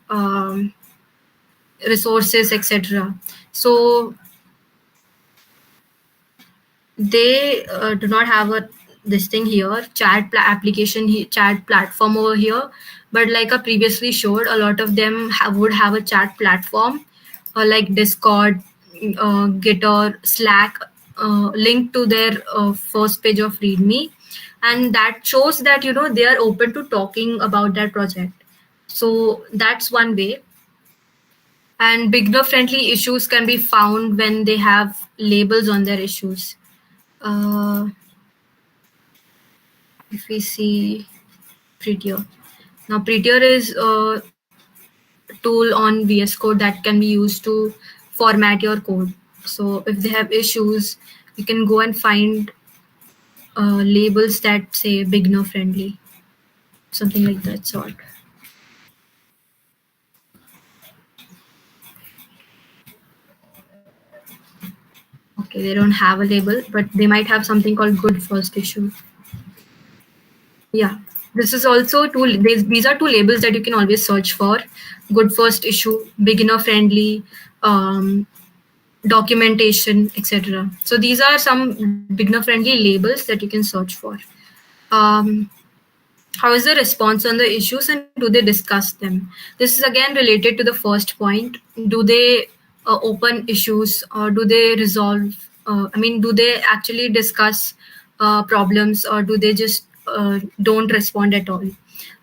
resources, etc. So they do not have a this thing here, application chat platform over here, but like I previously showed, a lot of them would have a chat platform like Discord, Gitter, Slack, linked to their first page of README, and that shows that they are open to talking about that project. So that's one way. And beginner friendly issues can be found when they have labels on their issues. uh, if we see Prettier. Now, Prettier is a tool on VS Code that can be used to format your code. So, if they have issues, you can go and find labels that say beginner friendly, something like that sort. Okay, they don't have a label, but they might have something called good first issue. Yeah, this is also two. These are two labels that you can always search for: good first issue, beginner friendly, documentation, etc. So these are some beginner friendly labels that you can search for. Um, how is the response on the issues and do they discuss them? This is again related to the first point. Do they open issues or do they resolve? Do they actually discuss problems or do they just don't respond at all?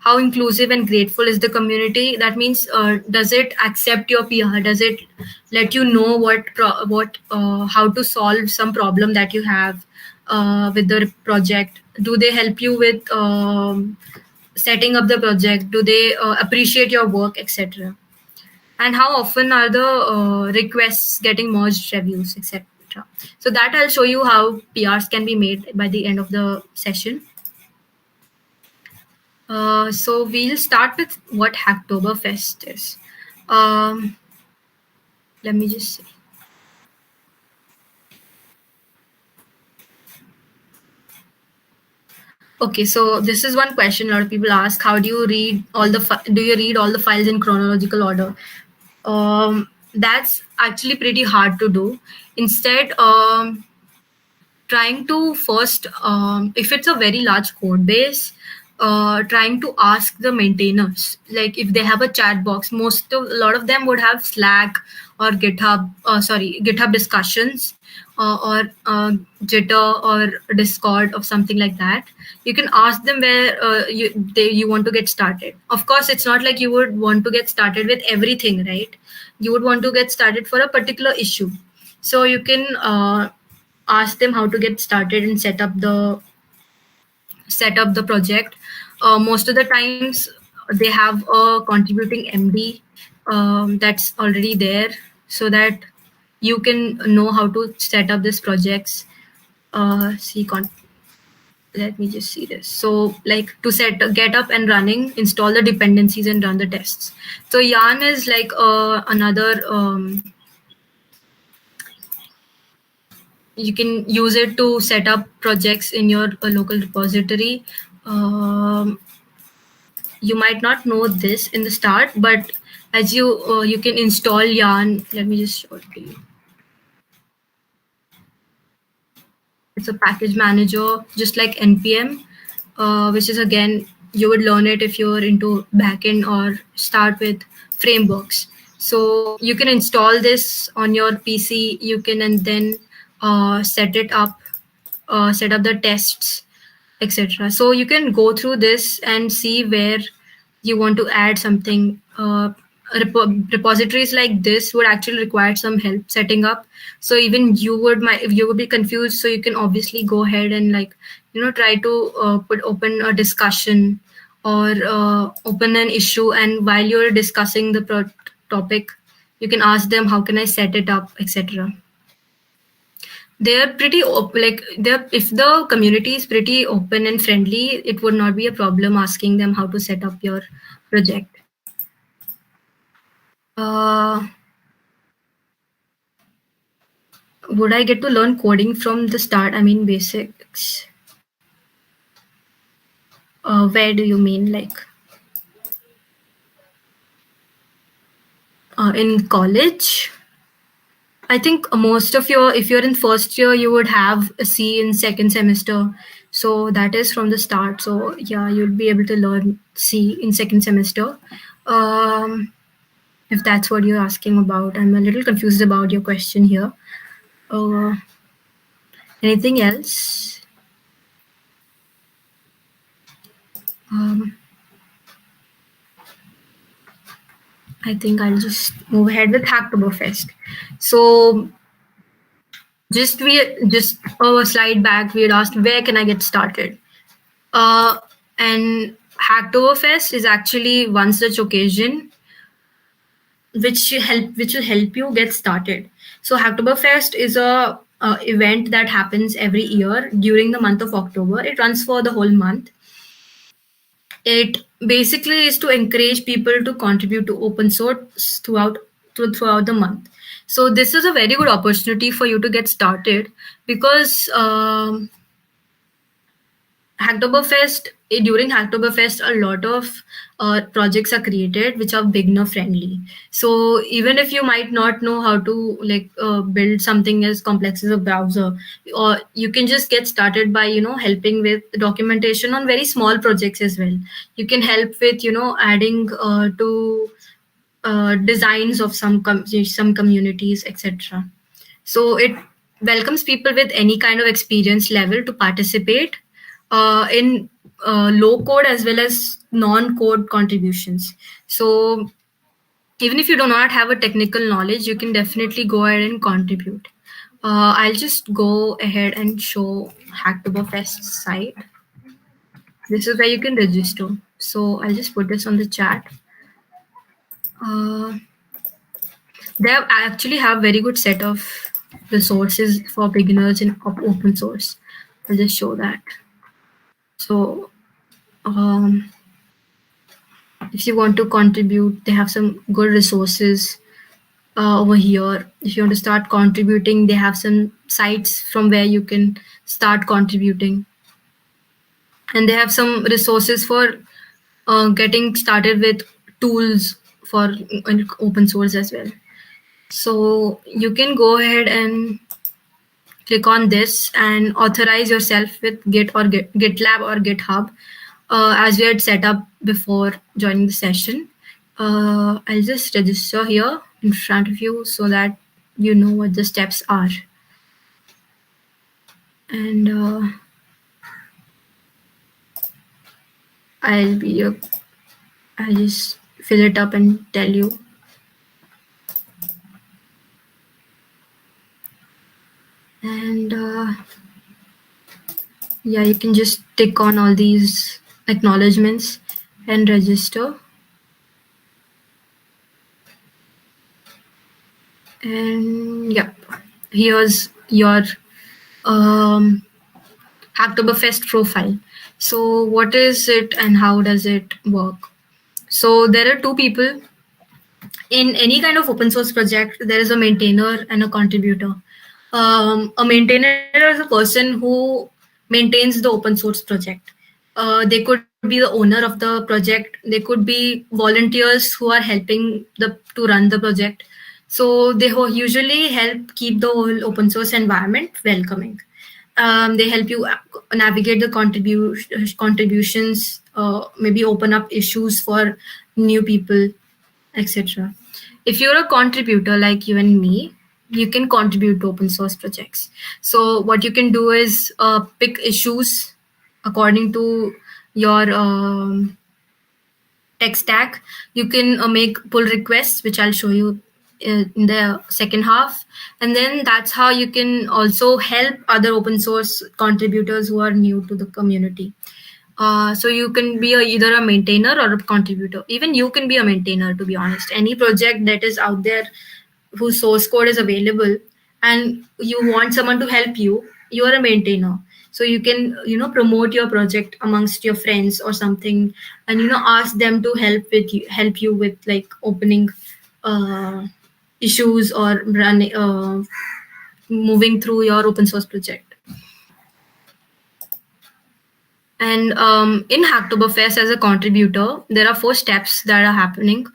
How inclusive and grateful is the community? That means, does it accept your PR? Does it let you know how to solve some problem that you have with the project? Do they help you with setting up the project? Do they appreciate your work, etc.? And how often are the requests getting merged, reviews, etc.? So that I'll show you how PRs can be made by the end of the session. So we'll start with what Hacktoberfest is. Um, Let me just see. Okay, so this is one question a lot of people ask: how do you read do you read all the files in chronological order? That's actually pretty hard to do. Instead, trying to first, if it's a very large code base, trying to ask the maintainers, like if they have a chat box. A lot of them would have Slack or GitHub discussions, or Jitter or Discord or something like that. You can ask them where you want to get started. Of course, it's not like you would want to get started with everything, right? You would want to get started for a particular issue. So you can ask them how to get started and set up the project. Most of the times they have a contributing MD that's already there, so that you can know how to set up this projects. See, let me just see this. So, like to get up and running, install the dependencies and run the tests. So Yarn is like another. You can use it to set up projects in your local repository. Um, you might not know this in the start, but as you can install Yarn. Let me just show it to you. It's a package manager, just like NPM, which is again, you would learn it if you're into backend or start with frameworks. So you can install this on your PC. You can and then set it up, set up the tests, etc. So you can go through this and see where you want to add something. Repositories like this would actually require some help setting up. So even you would be confused. So you can obviously go ahead and try to open a discussion or open an issue, and while you're discussing the topic, you can ask them how can I set it up, etc. They're pretty like they're if the community is pretty open and friendly, it would not be a problem asking them how to set up your project. uh, Would I get to learn coding from the start? I mean, basics. Where do you mean? Like in college? I think most of your, if you're in first year, you would have a C in second semester. So that is from the start. So yeah, you'll be able to learn C in second semester. Um, if that's what you're asking about, I'm a little confused about your question here. Uh, Anything else? Um, I think I'll just move ahead with Hacktoberfest. So just a slide back, we had asked where can I get started? Uh, and Hacktoberfest is actually one such occasion which will help you get started. So Hacktoberfest is a event that happens every year during the month of October. It runs for the whole month. It basically is to encourage people to contribute to open source throughout the month. So this is a very good opportunity for you to get started because during Hacktoberfest, a lot of projects are created which are beginner friendly. So even if you might not know how to build something as complex as a browser, or you can just get started by helping with documentation on very small projects as well. You can help with adding to designs of some communities, etc. So it welcomes people with any kind of experience level to participate in low code as well as non-code contributions. So even if you do not have a technical knowledge, you can definitely go ahead and contribute. I'll just go ahead and show Hacktoberfest site. This is where you can register. So I'll just put this on the chat. Uh, they actually have very good set of resources for beginners in open source. I'll just show that. So if you want to contribute, they have some good resources over here. If you want to start contributing, they have some sites from where you can start contributing. And they have some resources for getting started with tools for open source as well. So you can go ahead and click on this and authorize yourself with GitLab or GitHub as we had set up before joining the session. I'll just register here in front of you so that you know what the steps are. And I'll just fill it up and tell you. And yeah, you can just tick on all these acknowledgements and register. And yep, here's your Hacktoberfest profile. So what is it and how does it work? So there are two people. In any kind of open source project, there is a maintainer and a contributor. A maintainer is a person who maintains the open source project. They could be the owner of the project. They could be volunteers who are helping to run the project. So they usually help keep the whole open source environment welcoming. They help you navigate the contributions, maybe open up issues for new people, etc. If you're a contributor like you and me, you can contribute to open source projects. So what you can do is pick issues according to your tech stack. You can make pull requests, which I'll show you in the second half. And then that's how you can also help other open source contributors who are new to the community. So you can be either a maintainer or a contributor. Even you can be a maintainer, to be honest. Any project that is out there whose source code is available and you want someone to help you, you are a maintainer. So you can promote your project amongst your friends or something, and ask them to help you with like opening issues or running moving through your open source project. And in Hacktoberfest, as a contributor, there are 4 steps that are happening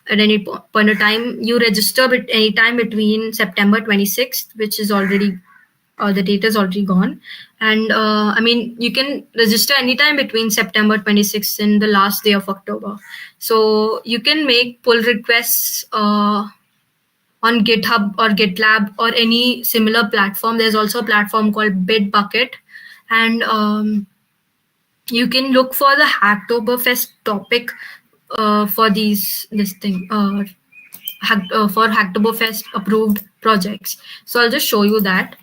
at any point of time. You register at any time between September 26th, which is already the date is already gone, and I mean you can register anytime between September 26th and the last day of October. So you can make pull requests on GitHub or GitLab or any similar platform. There's also a platform called Bitbucket, and you can look for the Hacktoberfest topic for this thing for Hacktoberfest approved projects. So I'll just show you that.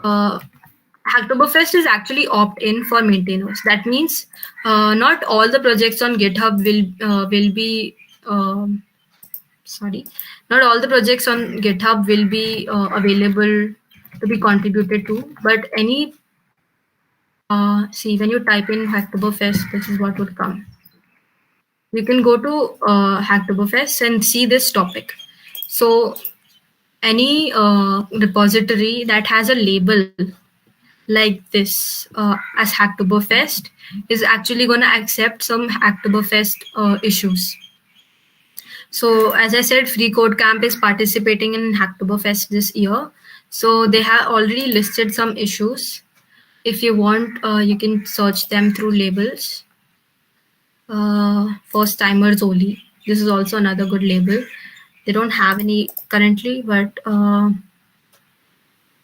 Hacktoberfest is actually opt-in for maintainers. That means not all the projects on GitHub will be not all the projects on GitHub will be available to be contributed to, but any see, when you type in Hacktoberfest, this is what would come. You can go to Hacktoberfest and see this topic. So any repository that has a label like this as Hacktoberfest is actually going to accept some Hacktoberfest issues. So as I said, Free Code Camp is participating in Hacktoberfest this year. So they have already listed some issues. If you want, you can search them through labels. First timers only. This is also another good label. They don't have any currently, but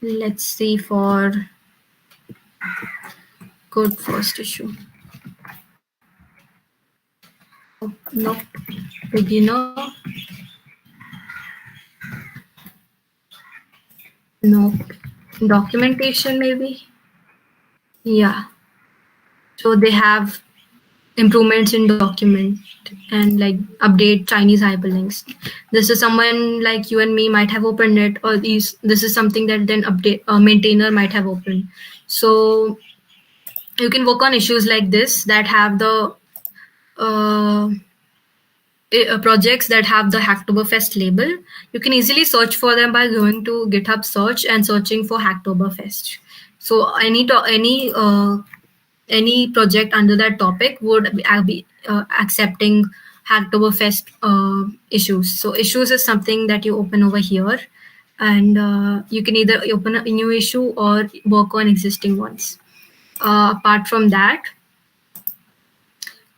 let's see for good first issue. Oh, no, beginner. No, documentation maybe. Yeah. So they have improvements in document and like update Chinese hyperlinks. This is someone like you and me might have opened it, or this is something that then update maintainer might have opened. So you can work on issues like this that have the projects that have the Hacktoberfest label. You can easily search for them by going to GitHub search and searching for Hacktoberfest. So any project under that topic would be accepting Hacktoberfest issues. So issues is something that you open over here, and you can either open a new issue or work on existing ones. Apart from that,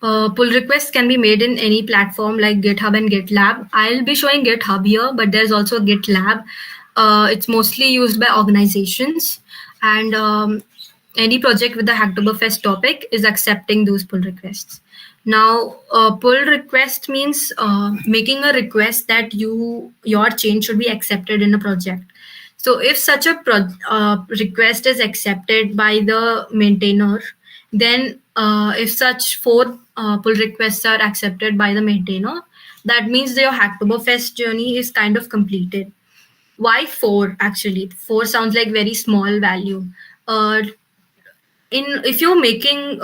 pull requests can be made in any platform like GitHub and GitLab. I'll be showing GitHub here, but there's also GitLab. It's mostly used by organizations, and any project with the Hacktoberfest topic is accepting those pull requests. Now, pull request means making a request that your change should be accepted in a project. So if such a request is accepted by the maintainer, then if such 4 pull requests are accepted by the maintainer, that means your Hacktoberfest journey is kind of completed. Why 4 actually? 4 sounds like very small value. If you're making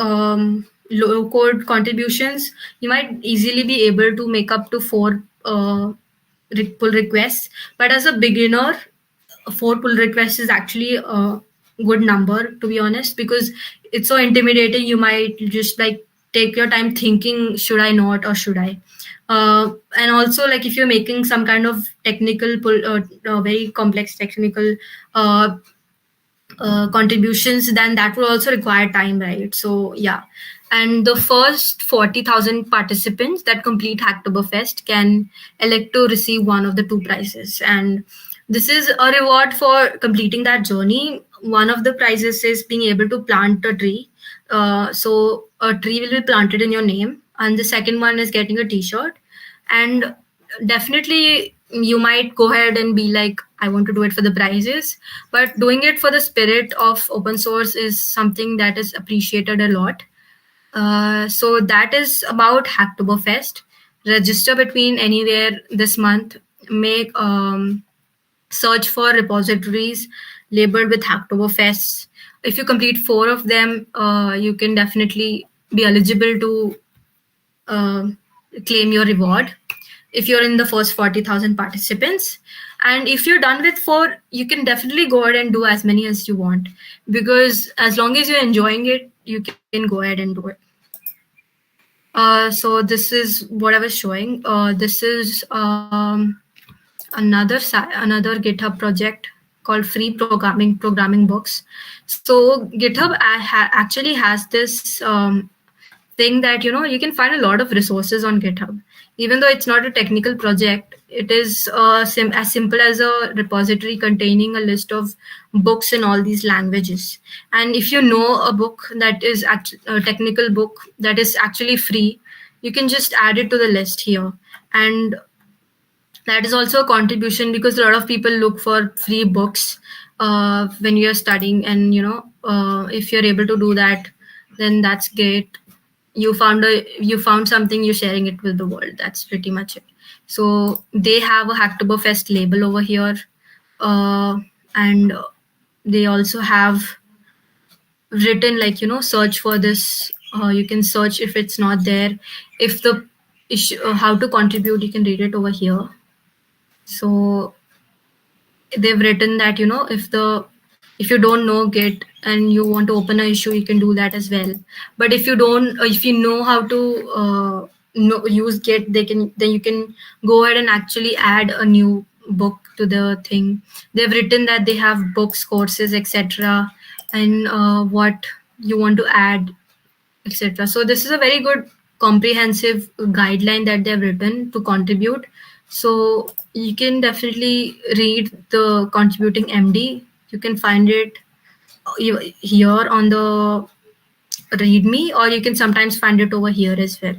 low code contributions, you might easily be able to make up to 4 pull requests. But as a beginner, 4 pull requests is actually a good number, to be honest, because it's so intimidating. You might just like take your time thinking, should I not or should I? And also, like if you're making some kind of technical very complex technical contributions, then that will also require time, right? So yeah, and the first 40,000 participants that complete Hacktoberfest can elect to receive one of the 2 prizes, and this is a reward for completing that journey. One of the prizes is being able to plant a tree. So a tree will be planted in your name, and the second one is getting a t-shirt. And definitely you might go ahead and be like, I want to do it for the prizes, but doing it for the spirit of open source is something that is appreciated a lot. So that is about Hacktoberfest. Register between anywhere this month. Make search for repositories labeled with Hacktoberfest. If you complete 4 of them, you can definitely be eligible to claim your reward if you're in the first 40,000 participants. And if you're done with 4, you can definitely go ahead and do as many as you want, because as long as you're enjoying it, you can go ahead and do it. So this is what I was showing. This is another GitHub project called Free Programming Books. So GitHub actually has this thing that you can find a lot of resources on GitHub. Even though it's not a technical project, it is as simple as a repository containing a list of books in all these languages. And if you know a book that is a technical book that is actually free, you can just add it to the list here. And that is also a contribution, because a lot of people look for free books when you're studying, and if you're able to do that, then that's great. You found something, you're sharing it with the world. That's pretty much it. So they have a Hacktoberfest label over here, and they also have written, like, search for this. You can search if it's not there. If the issue, how to contribute, you can read it over here. So they've written that if you don't know Git and you want to open an issue, you can do that as well. But if you know how to use Git, then you can go ahead and actually add a new book to the thing. They've written that they have books, courses, etc., and what you want to add, etc. So this is a very good comprehensive guideline that they've written to contribute. So you can definitely read the contributing MD. You can find it here on the README, or you can sometimes find it over here as well.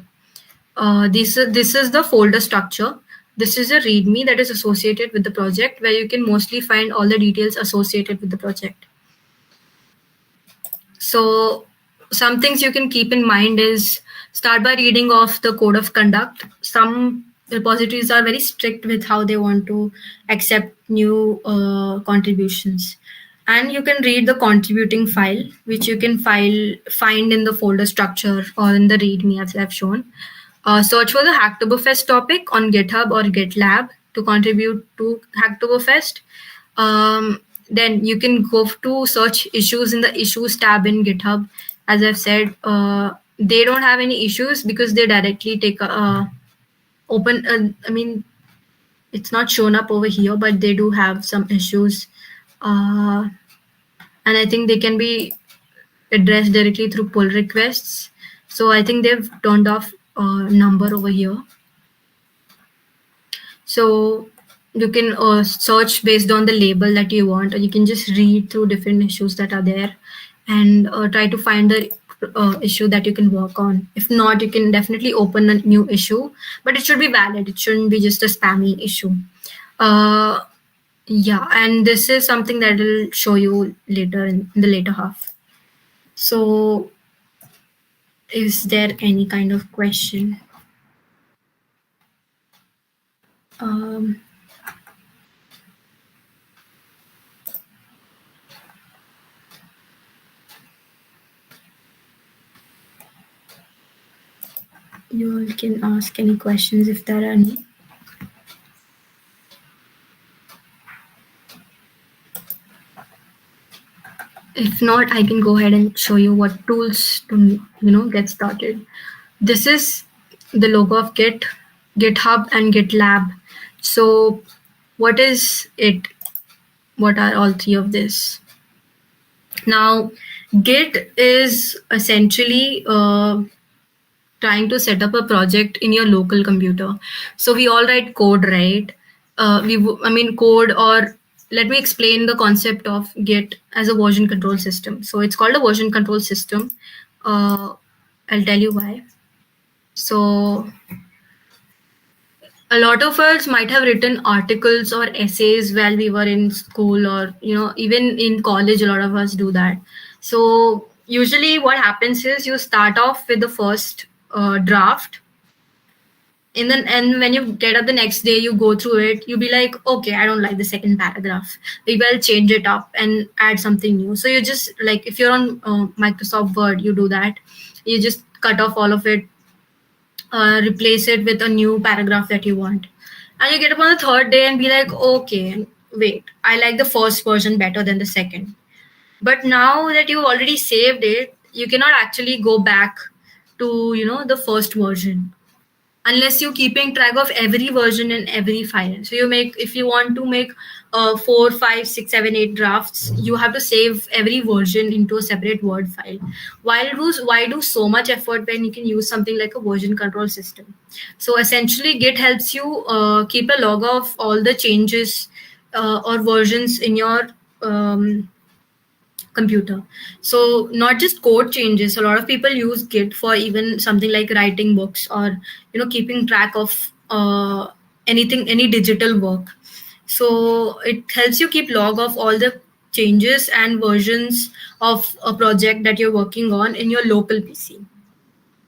This is the folder structure. This is a README that is associated with the project, where you can mostly find all the details associated with the project. So some things you can keep in mind is, start by reading off the code of conduct. Some repositories are very strict with how they want to accept new contributions. And you can read the contributing file, which you can find in the folder structure or in the README, as I've shown. Search for the Hacktoberfest topic on GitHub or GitLab to contribute to Hacktoberfest. Then you can go to search issues in the issues tab in GitHub. As I've said, they don't have any issues because they directly take open. I mean, it's not shown up over here, but they do have some issues. And I think they can be addressed directly through pull requests. So I think they've turned off number over here. So you can search based on the label that you want, or you can just read through different issues that are there and try to find the issue that you can work on. If not, you can definitely open a new issue, but it should be valid. It shouldn't be just a spammy issue. Yeah, and this is something that will show you later in the later half. So is there any kind of question? You all can ask any questions if there are any. If not, I can go ahead and show you what tools to get started. This is the logo of Git, GitHub, and GitLab. So what is it? What are all three of this? Now, Git is essentially trying to set up a project in your local computer. So we all write code, right? Code, or let me explain the concept of Git as a version control system. So it's called a version control system. I'll tell you why. So a lot of us might have written articles or essays while we were in school, or even in college, a lot of us do that. So usually what happens is you start off with the first draft, and when you get up the next day, you go through it, you'll be like, okay, I don't like the second paragraph, maybe I'll change it up and add something new. So you just, like, if you're on Microsoft Word, you do that. You just cut off all of it, replace it with a new paragraph that you want. And you get up on the third day and be like, okay, wait, I like the first version better than the second. But now that you've already saved it, you cannot actually go back to, the first version unless you're keeping track of every version in every file. So if you want to make 4, 5, 6, 7, 8 drafts, you have to save every version into a separate Word file. Why do so much effort when you can use something like a version control system? So essentially, Git helps you keep a log of all the changes or versions in your computer. So not just code changes. A lot of people use Git for even something like writing books or keeping track of any digital work. So it helps you keep log of all the changes and versions of a project that you're working on in your local PC.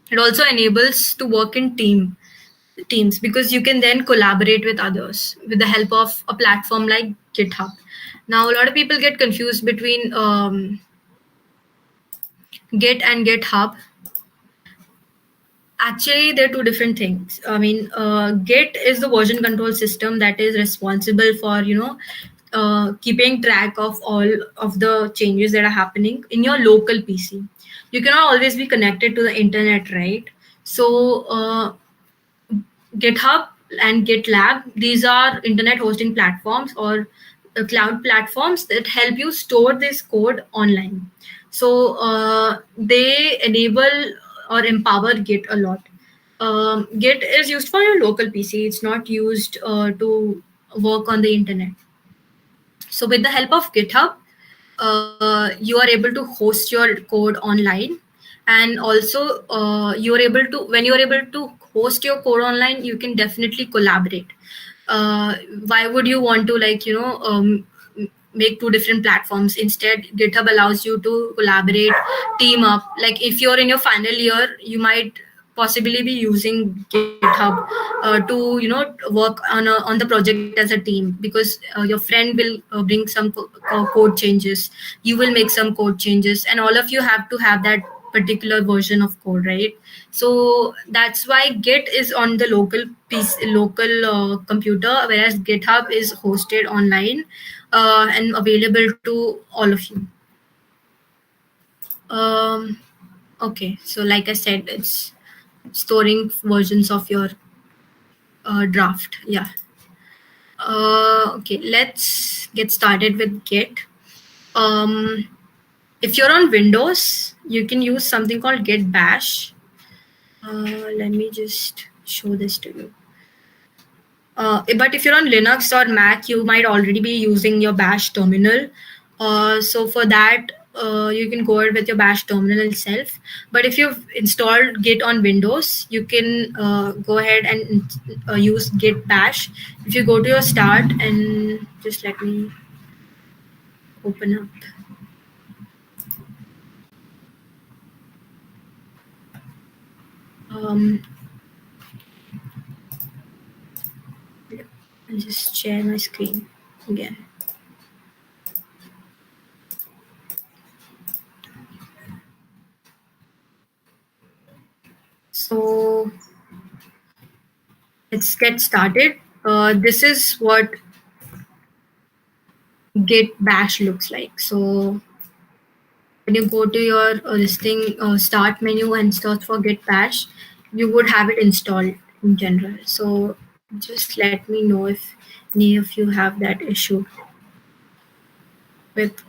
It also enables to work in teams because you can then collaborate with others with the help of a platform like GitHub. Now a lot of people get confused between Git and GitHub. Actually, they're two different things. I mean, Git is the version control system that is responsible for, keeping track of all of the changes that are happening in your local PC. You cannot always be connected to the internet, right? So, GitHub and GitLab, these are internet hosting platforms or cloud platforms that help you store this code online. So they enable or empower Git a lot. Git is used for your local PC. It's not used to work on the internet. So with the help of GitHub, you are able to host your code online, and also you are able to when you are able to host your code online, you can definitely collaborate. Why would you want to make two different platforms? Instead, GitHub allows you to collaborate, team up. Like if you're in your final year, you might possibly be using GitHub to work on the project as a team, because your friend will bring some code changes, you will make some code changes, and all of you have to have that particular version of code, right? So that's why Git is on the local piece, local computer, whereas GitHub is hosted online and available to all of you. um, okay, so like I said, it's storing versions of your draft. Yeah. Okay, let's get started with Git. Um, if you're on Windows, you can use something called Git Bash. Let me just show this to you. But if you're on Linux or Mac, you might already be using your Bash terminal. So for that, you can go ahead with your Bash terminal itself. But if you've installed Git on Windows, you can go ahead and use Git Bash. If you go to your start, and just let me open up. I'll just share my screen again. So let's get started. This is what Git Bash looks like. So when you go to your listing start menu and search for Git Bash, you would have it installed in general. So just let me know if any of you have that issue with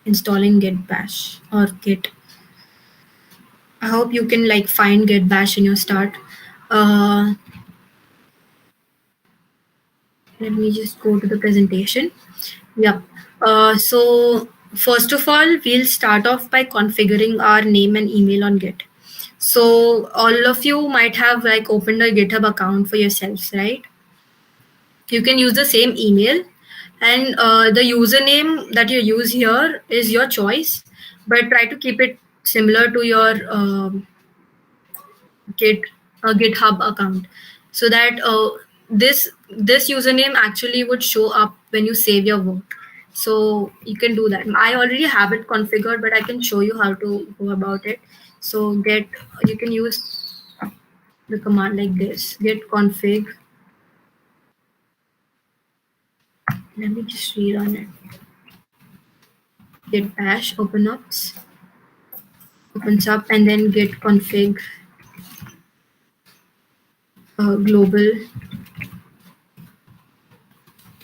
installing Git Bash or Git. I hope you can find Git Bash in your start. Let me just go to the presentation. Yeah. So first of all, we'll start off by configuring our name and email on Git. So all of you might have opened a GitHub account for yourselves, right? You can use the same email, and the username that you use here is your choice, but try to keep it similar to your GitHub account, so that this username actually would show up when you save your work. So you can do that. I already have it configured, but I can show you how to go about it. So you can use the command like this: git config Let me just rerun it. Git bash opens up, and then git config global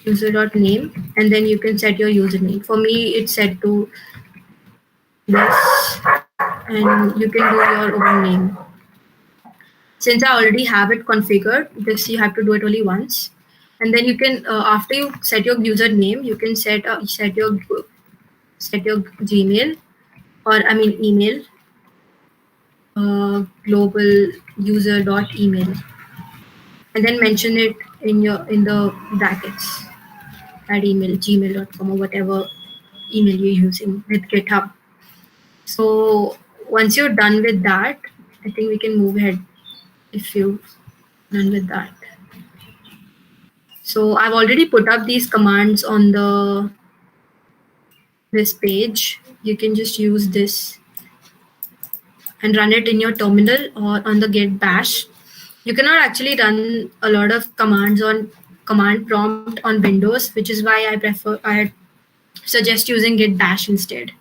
user.name, and then you can set your username. For me, it's set to this, and you can do your own name. Since I already have it configured, this you have to do it only once, and then you can after you set your username, you can set your Gmail, or I mean email, global user.email, and then mention it in the brackets at email gmail.com or whatever email you're using with GitHub. So once you're done with that, I think we can move ahead if you're done with that. So I've already put up these commands on this page. You can just use this and run it in your terminal or on the git bash. You cannot actually run a lot of commands on command prompt on Windows, which is why I suggest using git bash instead.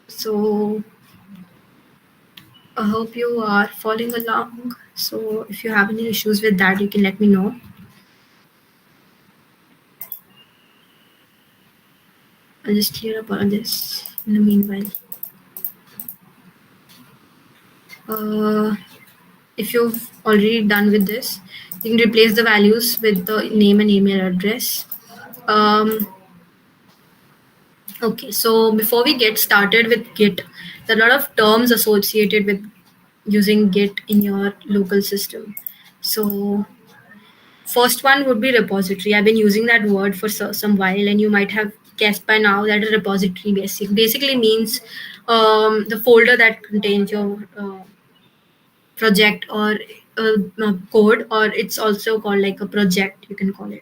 So I hope you are following along. So if you have any issues with that, you can let me know. I'll just clear up all this in the meanwhile. If you've already done with this, you can replace the values with the name and email address. Okay, so before we get started with Git, there are a lot of terms associated with using Git in your local system. So first one would be repository. I've been using that word for some while, and you might have guessed by now that a repository basically means the folder that contains your project or code, or it's also called like a project, you can call it.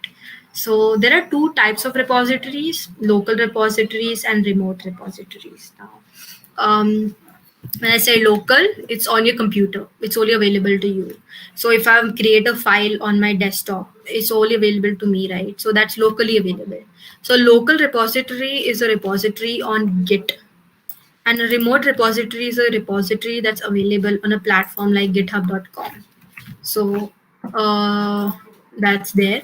So there are two types of repositories: local repositories and remote repositories. Now, when I say local, it's on your computer, it's only available to you. So if I create a file on my desktop, it's only available to me, right? So that's locally available. So local repository is a repository on Git, and a remote repository is a repository that's available on a platform like github.com. So that's there.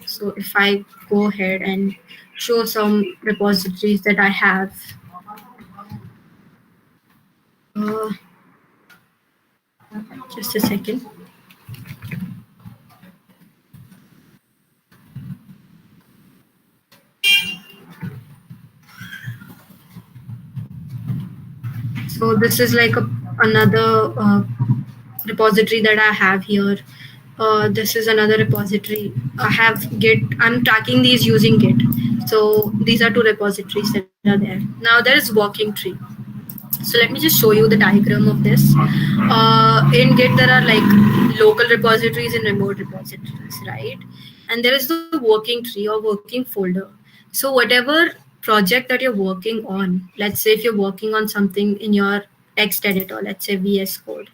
So if I go ahead and show some repositories that I have, just a second. So this is like another repository that I have here. This is another repository. I have Git. I'm tracking these using Git. So these are two repositories that are there. Now there is working tree. So let me just show you the diagram of this. In Git, there are like local repositories and remote repositories, right? And there is the working tree or working folder. So whatever project that you're working on, let's say if you're working on something in your text editor, let's say VS Code.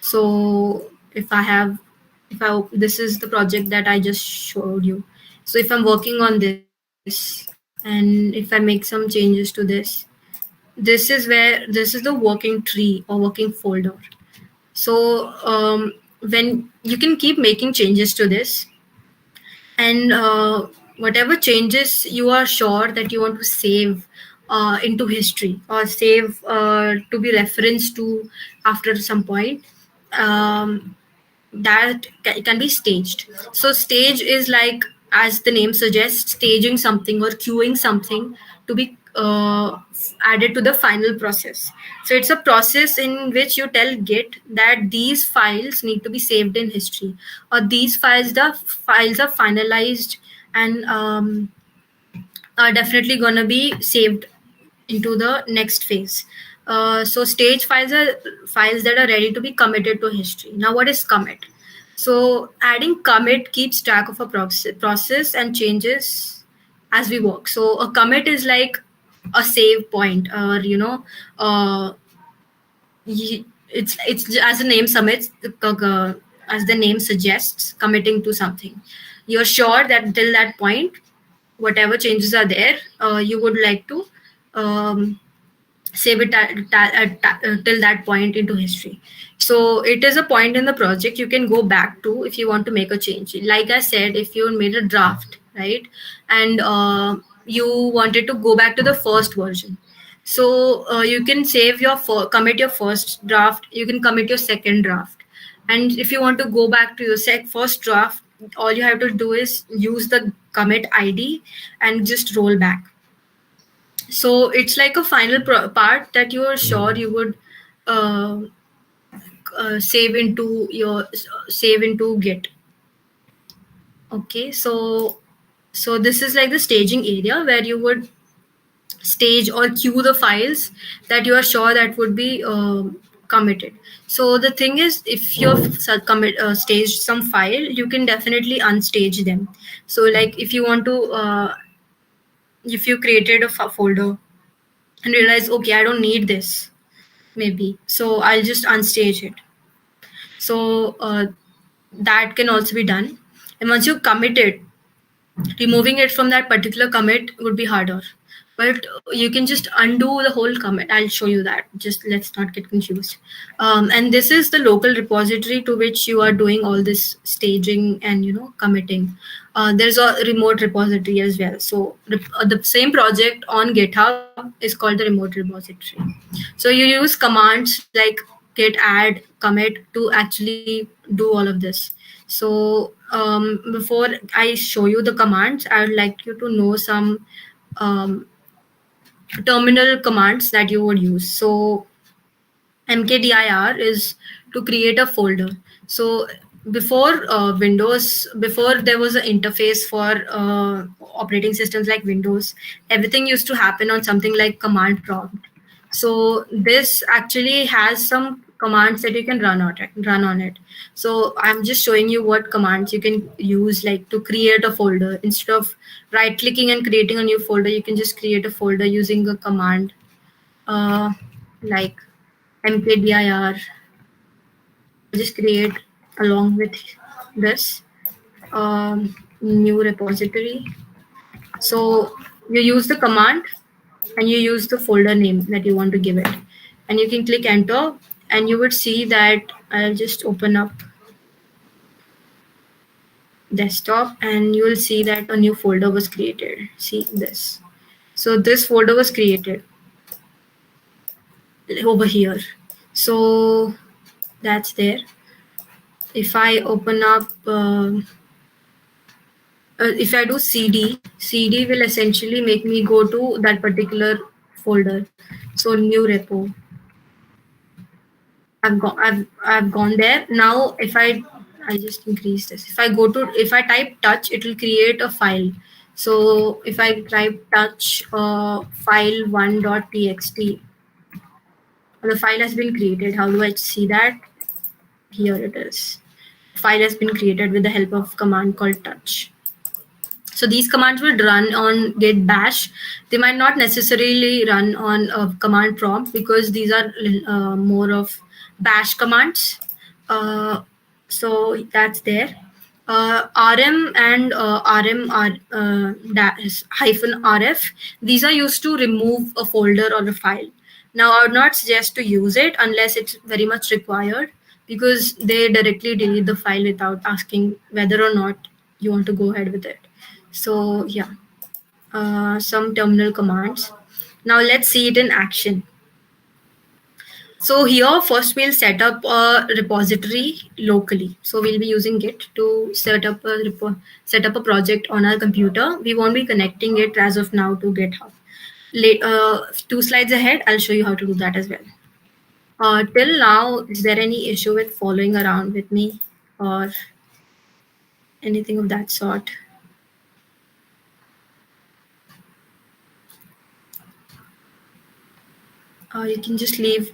So this is the project that I just showed you. So if I'm working on this, and if I make some changes to this is the working tree or working folder. So when you can keep making changes to this, and whatever changes you are sure that you want to save into history or save to be referenced to after some point, that can be staged. So stage is like, as the name suggests, staging something or queuing something to be added to the final process. So it's a process in which you tell Git that these files need to be saved in history, or these files are finalized and are definitely going to be saved into the next phase. So stage files are files that are ready to be committed to history. Now, what is commit? So adding commit keeps track of a process and changes as we work. So a commit is like a save point, or it's as the name suggests, committing to something. you're sure that till that point, whatever changes are there, you would like to um, save it till that point into history. So it is a point in the project you can go back to if you want to make a change. Like I said, if you made a draft, right, and you wanted to go back to the first version, so you can save your commit your first draft, you can commit your second draft, and if you want to go back to your first draft, all you have to do is use the commit id and just roll back. So it's like a final part that you are sure you would uh, save into your save into Git. Okay, so this is like the staging area where you would stage or queue the files that you are sure that would be committed. So the thing is, if you've staged some file, you can definitely unstage them. So like if you want to if you created a folder and realize, okay, I don't need this, maybe, so I'll just unstage it. So that can also be done. And once you commit it, removing it from that particular commit would be harder, but you can just undo the whole commit. I'll show you that, just let's not get confused. And this is the local repository to which you are doing all this staging and committing. There's a remote repository as well. So the same project on GitHub is called the remote repository. So you use commands like git add commit to actually do all of this. So before I show you the commands, I would like you to know some terminal commands that you would use. So mkdir is to create a folder. So before Windows, before there was an interface for operating systems like Windows, everything used to happen on something like command prompt. So this actually has some commands that you can run on it. So I'm just showing you what commands you can use, like to create a folder. Instead of right clicking and creating a new folder, you can just create a folder using a command like mkdir. Just create along with this new repository. So you use the command and you use the folder name that you want to give it, and you can click enter, and you would see that I'll just open up desktop, and you will see that a new folder was created. See this. So this folder was created over here. So that's there. If I open up if I do cd will essentially make me go to that particular folder. So new repo, I've gone there. Now if I just increase this, if I type touch, it will create a file. So if I type touch file1.txt, the file has been created. How do I see that? Here it is. File has been created with the help of command called touch. So these commands would run on git bash. They might not necessarily run on a command prompt because these are more of bash commands. So that's there. RM and RM are hyphen RF. These are used to remove a folder or a file. Now, I would not suggest to use it unless it's very much required, because they directly delete the file without asking whether or not you want to go ahead with it. So yeah, some terminal commands. Now let's see it in action. So here first we'll set up a repository locally. So we'll be using Git to set up a project on our computer. We won't be connecting it as of now to GitHub. 2 slides ahead, I'll show you how to do that as well. Till now, is there any issue with following around with me or anything of that sort? You can just leave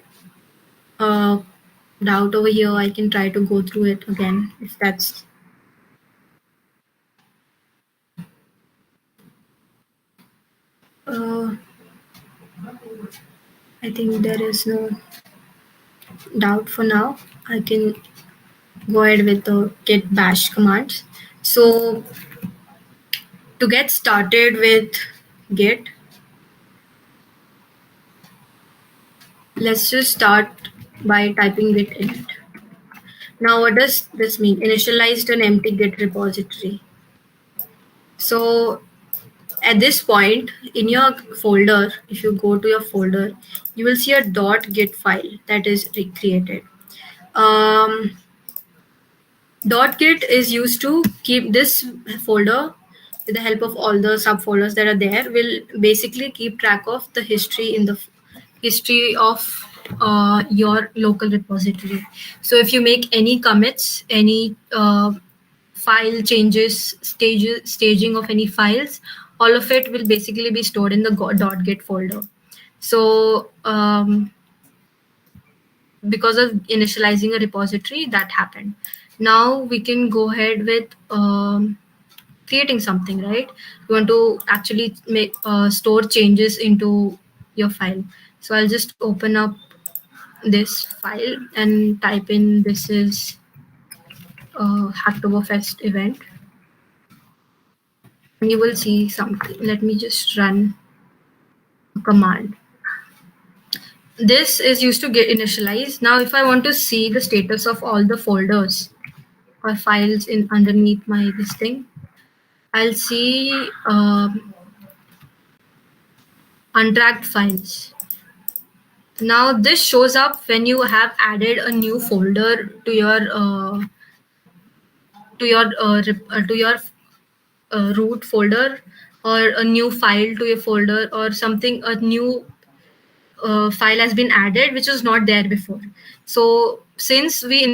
doubt over here. I can try to go through it again if that's. I think there is no doubt for now. I can go ahead with the git bash commands. So to get started with Git, let's just start by typing Git init. Now, what does this mean? Initialized an empty Git repository. So at this point in your folder, if you go to your folder, you will see a .git file that is recreated. Um, .git is used to keep this folder with the help of all the subfolders that are there, will basically keep track of the history in the history of your local repository. So if you make any commits, any file changes, staging of any files, all of it will basically be stored in the .git folder. So because of initializing a repository, that happened. Now we can go ahead with creating something, right? You want to actually make store changes into your file. So I'll just open up this file and type in this is Hacktoberfest event. And you will see something. Let me just run a command. This is used to get initialized. Now, if I want to see the status of all the folders or files in underneath my this thing, I'll see untracked files. Now, this shows up when you have added a new folder to your root folder, or a new file to your folder, or something, a new file has been added which was not there before. So since we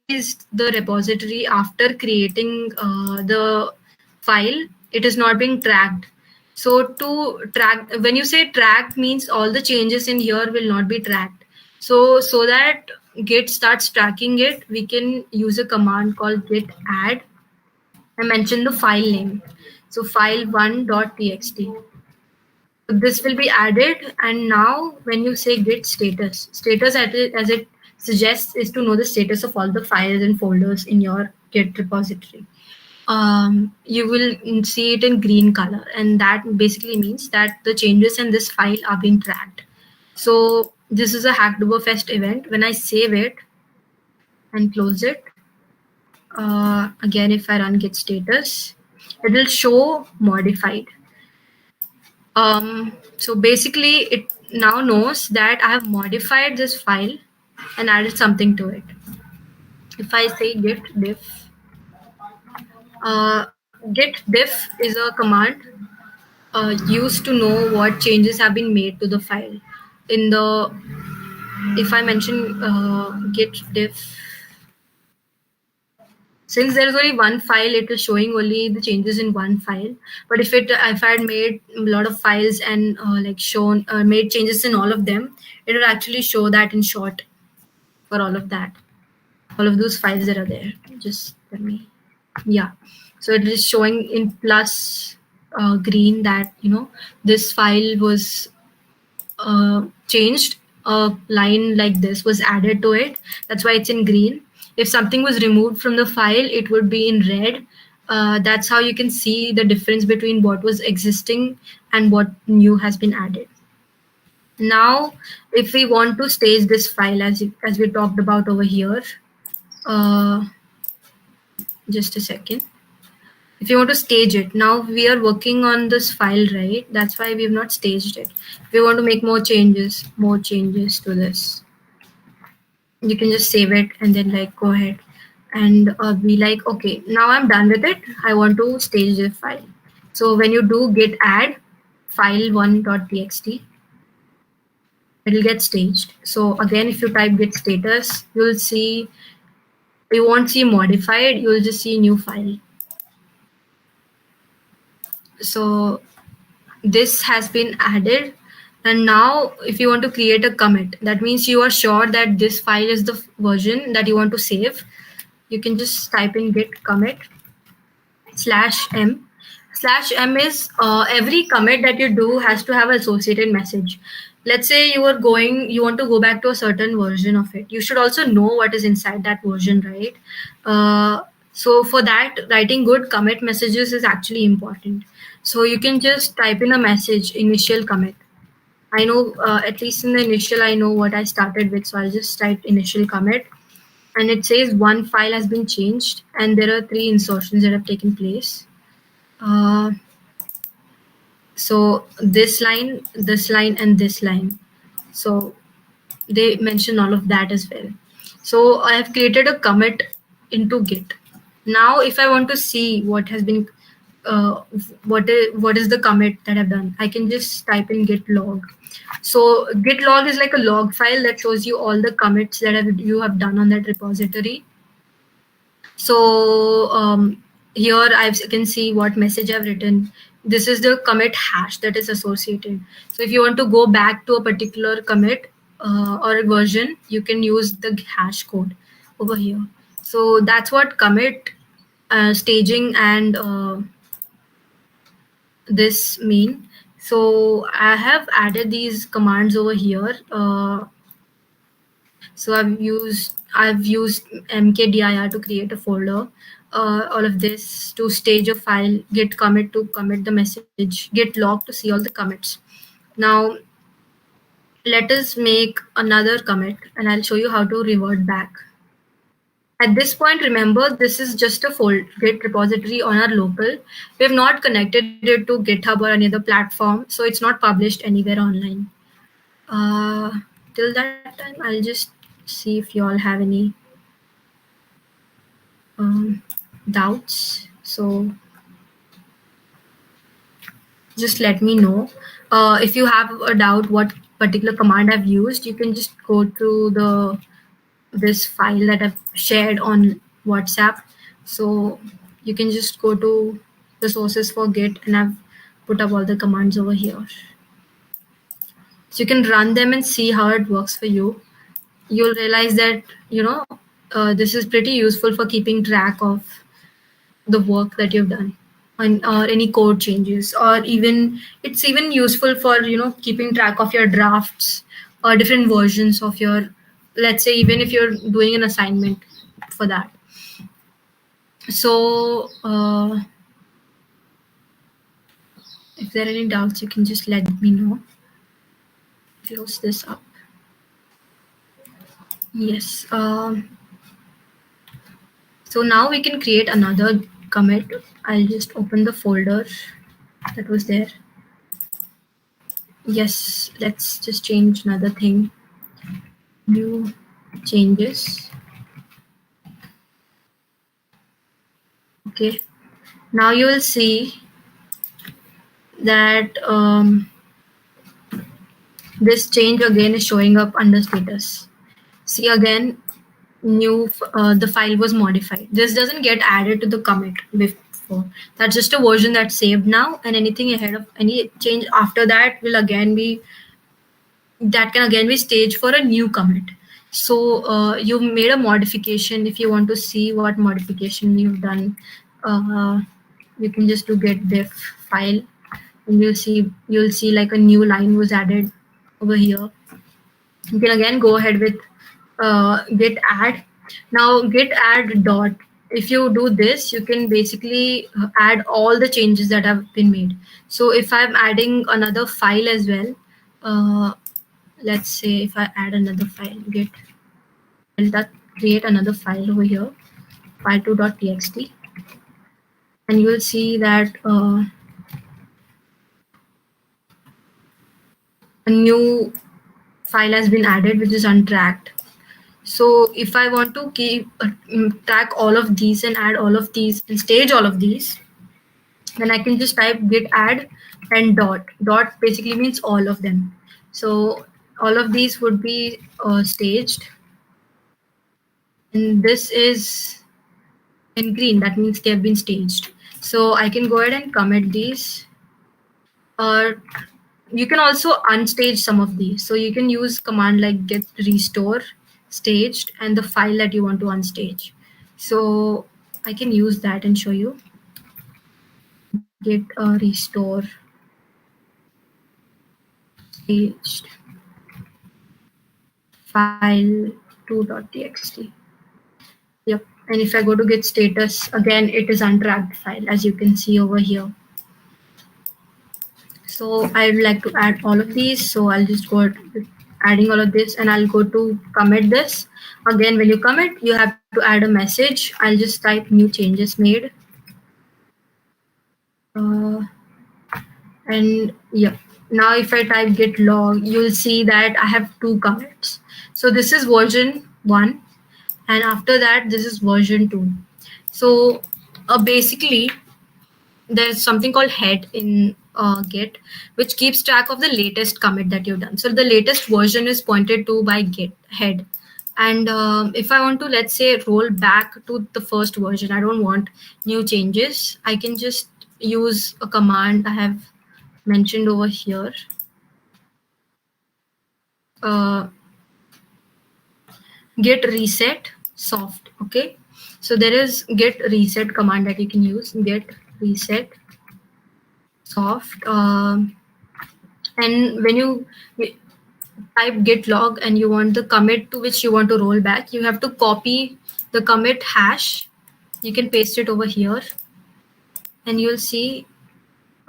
initialized the repository after creating the file, it is not being tracked. So to track, when you say tracked, means all the changes in here will not be tracked. So that Git starts tracking it, we can use a command called git add. I mentioned the file name. So file1.txt. This will be added, and now when you say git status, as it suggests is to know the status of all the files and folders in your Git repository. You will see it in green color, and that basically means that the changes in this file are being tracked. So this is a Hacktoberfest event. When I save it and close it, again, if I run git status, it will show modified. So basically it now knows that I have modified this file and added something to it. If I say git diff, git diff is a command used to know what changes have been made to the file. In the, if I mention git diff, since there is only one file, it is showing only the changes in one file. But if I had made a lot of files and like shown made changes in all of them, it would actually show that in short for all of that, all of those files that are there. Just let me, yeah. So it is showing in plus green that this file was changed. A line like this was added to it. That's why it's in green. If something was removed from the file, it would be in red. That's how you can see the difference between what was existing and what new has been added. Now, if we want to stage this file as we talked about over here, just a second. If you want to stage it, now we are working on this file, right? That's why we have not staged it. If we want to make more changes to this, you can just save it and then like go ahead and be like, okay, now I'm done with it. I want to stage the file. So when you do git add file1.txt, it will get staged. So again, if you type git status, you'll see, you won't see modified, you'll just see new file. So this has been added. And now if you want to create a commit, that means you are sure that this file is the version that you want to save. You can just type in git commit /m. /m is every commit that you do has to have an associated message. Let's say you want to go back to a certain version of it. You should also know what is inside that version, right? So for that, writing good commit messages is actually important. So you can just type in a message, initial commit. I know at least in the initial, I know what I started with. So I'll just type initial commit, and it says one file has been changed and there are 3 insertions that have taken place. Uh, so this line and this line. So they mention all of that as well. So I have created a commit into Git. Now, if I want to see what has been, uh, what is the commit that I've done, I can just type in git log. So git log is like a log file that shows you all the commits that you have done on that repository. So here I can see what message I've written. This is the commit hash that is associated. So if you want to go back to a particular commit or a version, you can use the hash code over here. So that's what commit, staging, and this mean. So I have added these commands over here. So I've used mkdir to create a folder. All of this to stage a file, git commit to commit the message, git log to see all the commits. Now let us make another commit, and I'll show you how to revert back. At this point, remember this is just a Git repository on our local. We have not connected it to GitHub or any other platform, so it's not published anywhere online. Till that time, I'll just see if you all have any doubts. So just let me know. If you have a doubt what particular command I've used, you can just go to this file that I've shared on WhatsApp. So you can just go to the sources for Git, and I've put up all the commands over here. So you can run them and see how it works for you. You'll realize that, this is pretty useful for keeping track of the work that you've done and or any code changes, or even it's even useful for keeping track of your drafts or different versions of your, let's say, even if you're doing an assignment for that. So if there are any doubts, you can just let me know. Close this up. Yes. So now we can create another commit. I'll just open the folder that was there. Yes, let's just change another thing. New changes. Okay. Now you will see that this change again is showing up under status. See again, the file was modified. This doesn't get added to the commit before. That's just a version that's saved now, and anything ahead of any change after that will again be, that can again be staged for a new commit. So you've made a modification. If you want to see what modification you've done, uh, you can just do get diff file, and you'll see like a new line was added over here. You can again go ahead with git add. Now git add dot, if you do this, you can basically add all the changes that have been made. So if I'm adding another file as well, let's say if I add another file, git, I'll create another file over here, file2.txt, and you will see that a new file has been added which is untracked. So if I want to keep track all of these and add all of these and stage all of these, then I can just type git add and dot. Dot basically means all of them. So all of these would be staged, and this is in green. That means they have been staged. So I can go ahead and commit these, or you can also unstage some of these. So you can use command like git restore staged and the file that you want to unstage. So I can use that and show you. Git restore staged file 2.txt. Yep. And if I go to git status, again, it is untracked file, as you can see over here. So I would like to add all of these. So I'll just go adding all of this, and I'll go to commit this. Again, when you commit, you have to add a message. I'll just type new changes made. Uh, and yeah, now if I type git log, you'll see that I have 2 commits. So this is version 1, and after that, this is version 2. So basically, there's something called head in git, which keeps track of the latest commit that you've done. So the latest version is pointed to by git head. And if I want to, let's say, roll back to the first version, I don't want new changes, I can just use a command I have mentioned over here. uh, Git reset soft. Okay, so there is git reset command that you can use, git reset soft. And when you type git log and you want the commit to which you want to roll back, you have to copy the commit hash. You can paste it over here, and you'll see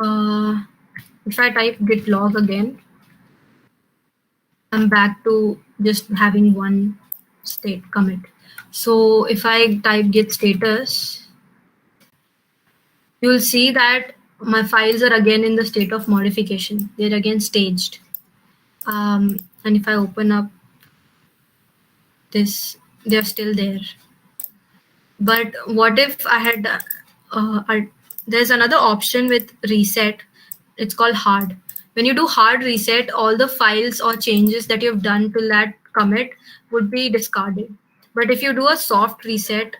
if I type git log again, I'm back to just having one state commit. So if I type git status, you'll see that my files are again in the state of modification. They're again staged. And if I open up this, they're still there. But what if I had, there's another option with reset. It's called hard. When you do hard reset, all the files or changes that you've done to that commit would be discarded. But if you do a soft reset,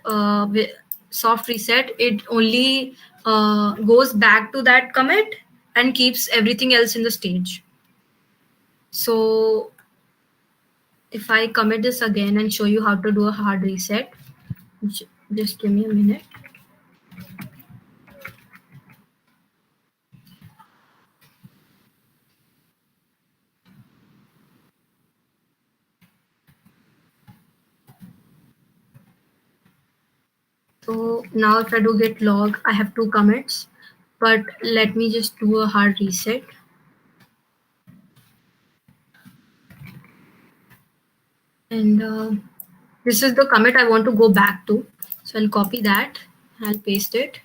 it only goes back to that commit and keeps everything else in the stage. So if I commit this again and show you how to do a hard reset, just give me a minute. So now if I do git log, I have 2 commits, but let me just do a hard reset. And this is the commit I want to go back to. So I'll copy that, I'll paste it.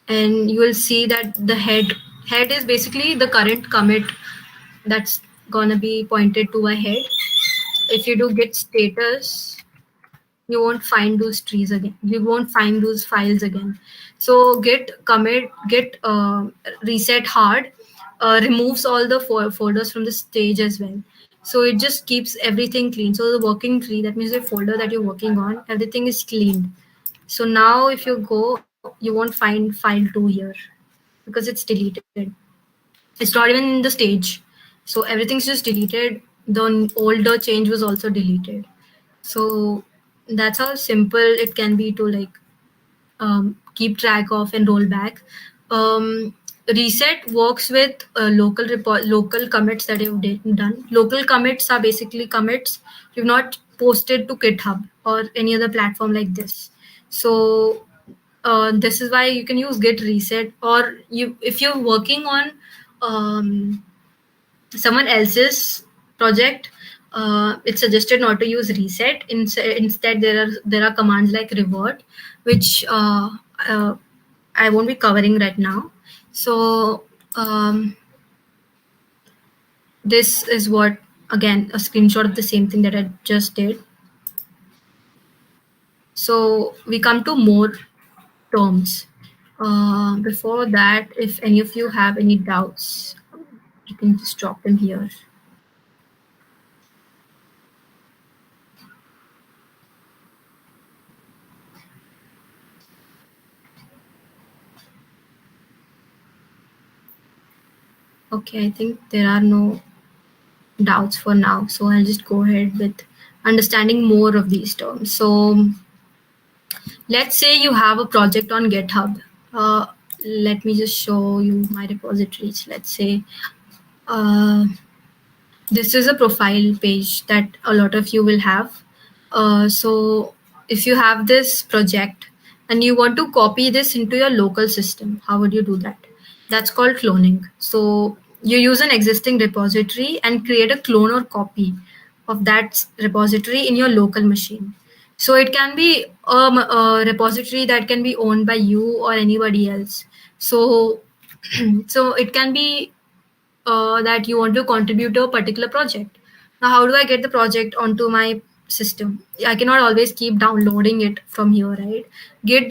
And you will see that the head is basically the current commit that's gonna be pointed to a head. If you do git status, you won't find those trees again. You won't find those files again. So git commit, git reset hard removes all the folders from the stage as well. So it just keeps everything clean. So the working tree, that means the folder that you're working on, everything is cleaned. So now if you go, you won't find file 2 here because it's deleted. It's not even in the stage. So everything's just deleted. The older change was also deleted. So that's how simple it can be to like keep track of and roll back. Reset works with local commits that you've done. Local commits are basically commits you've not posted to GitHub or any other platform like this. So this is why you can use git reset, or if you're working on someone else's project, it's suggested not to use reset. Instead, there are commands like revert, which I won't be covering right now. So this is what, again, a screenshot of the same thing that I just did. So we come to more terms. Before that, if any of you have any doubts, you can just drop them here. Okay, I think there are no doubts for now. So I'll just go ahead with understanding more of these terms. So let's say you have a project on GitHub. Let me just show you my repositories. Let's say this is a profile page that a lot of you will have. So if you have this project and you want to copy this into your local system, how would you do that? That's called cloning. So you use an existing repository and create a clone or copy of that repository in your local machine. So it can be a repository that can be owned by you or anybody else. So so it can be that you want to contribute to a particular project. Now, how do I get the project onto my system? I cannot always keep downloading it from here, right? GitHub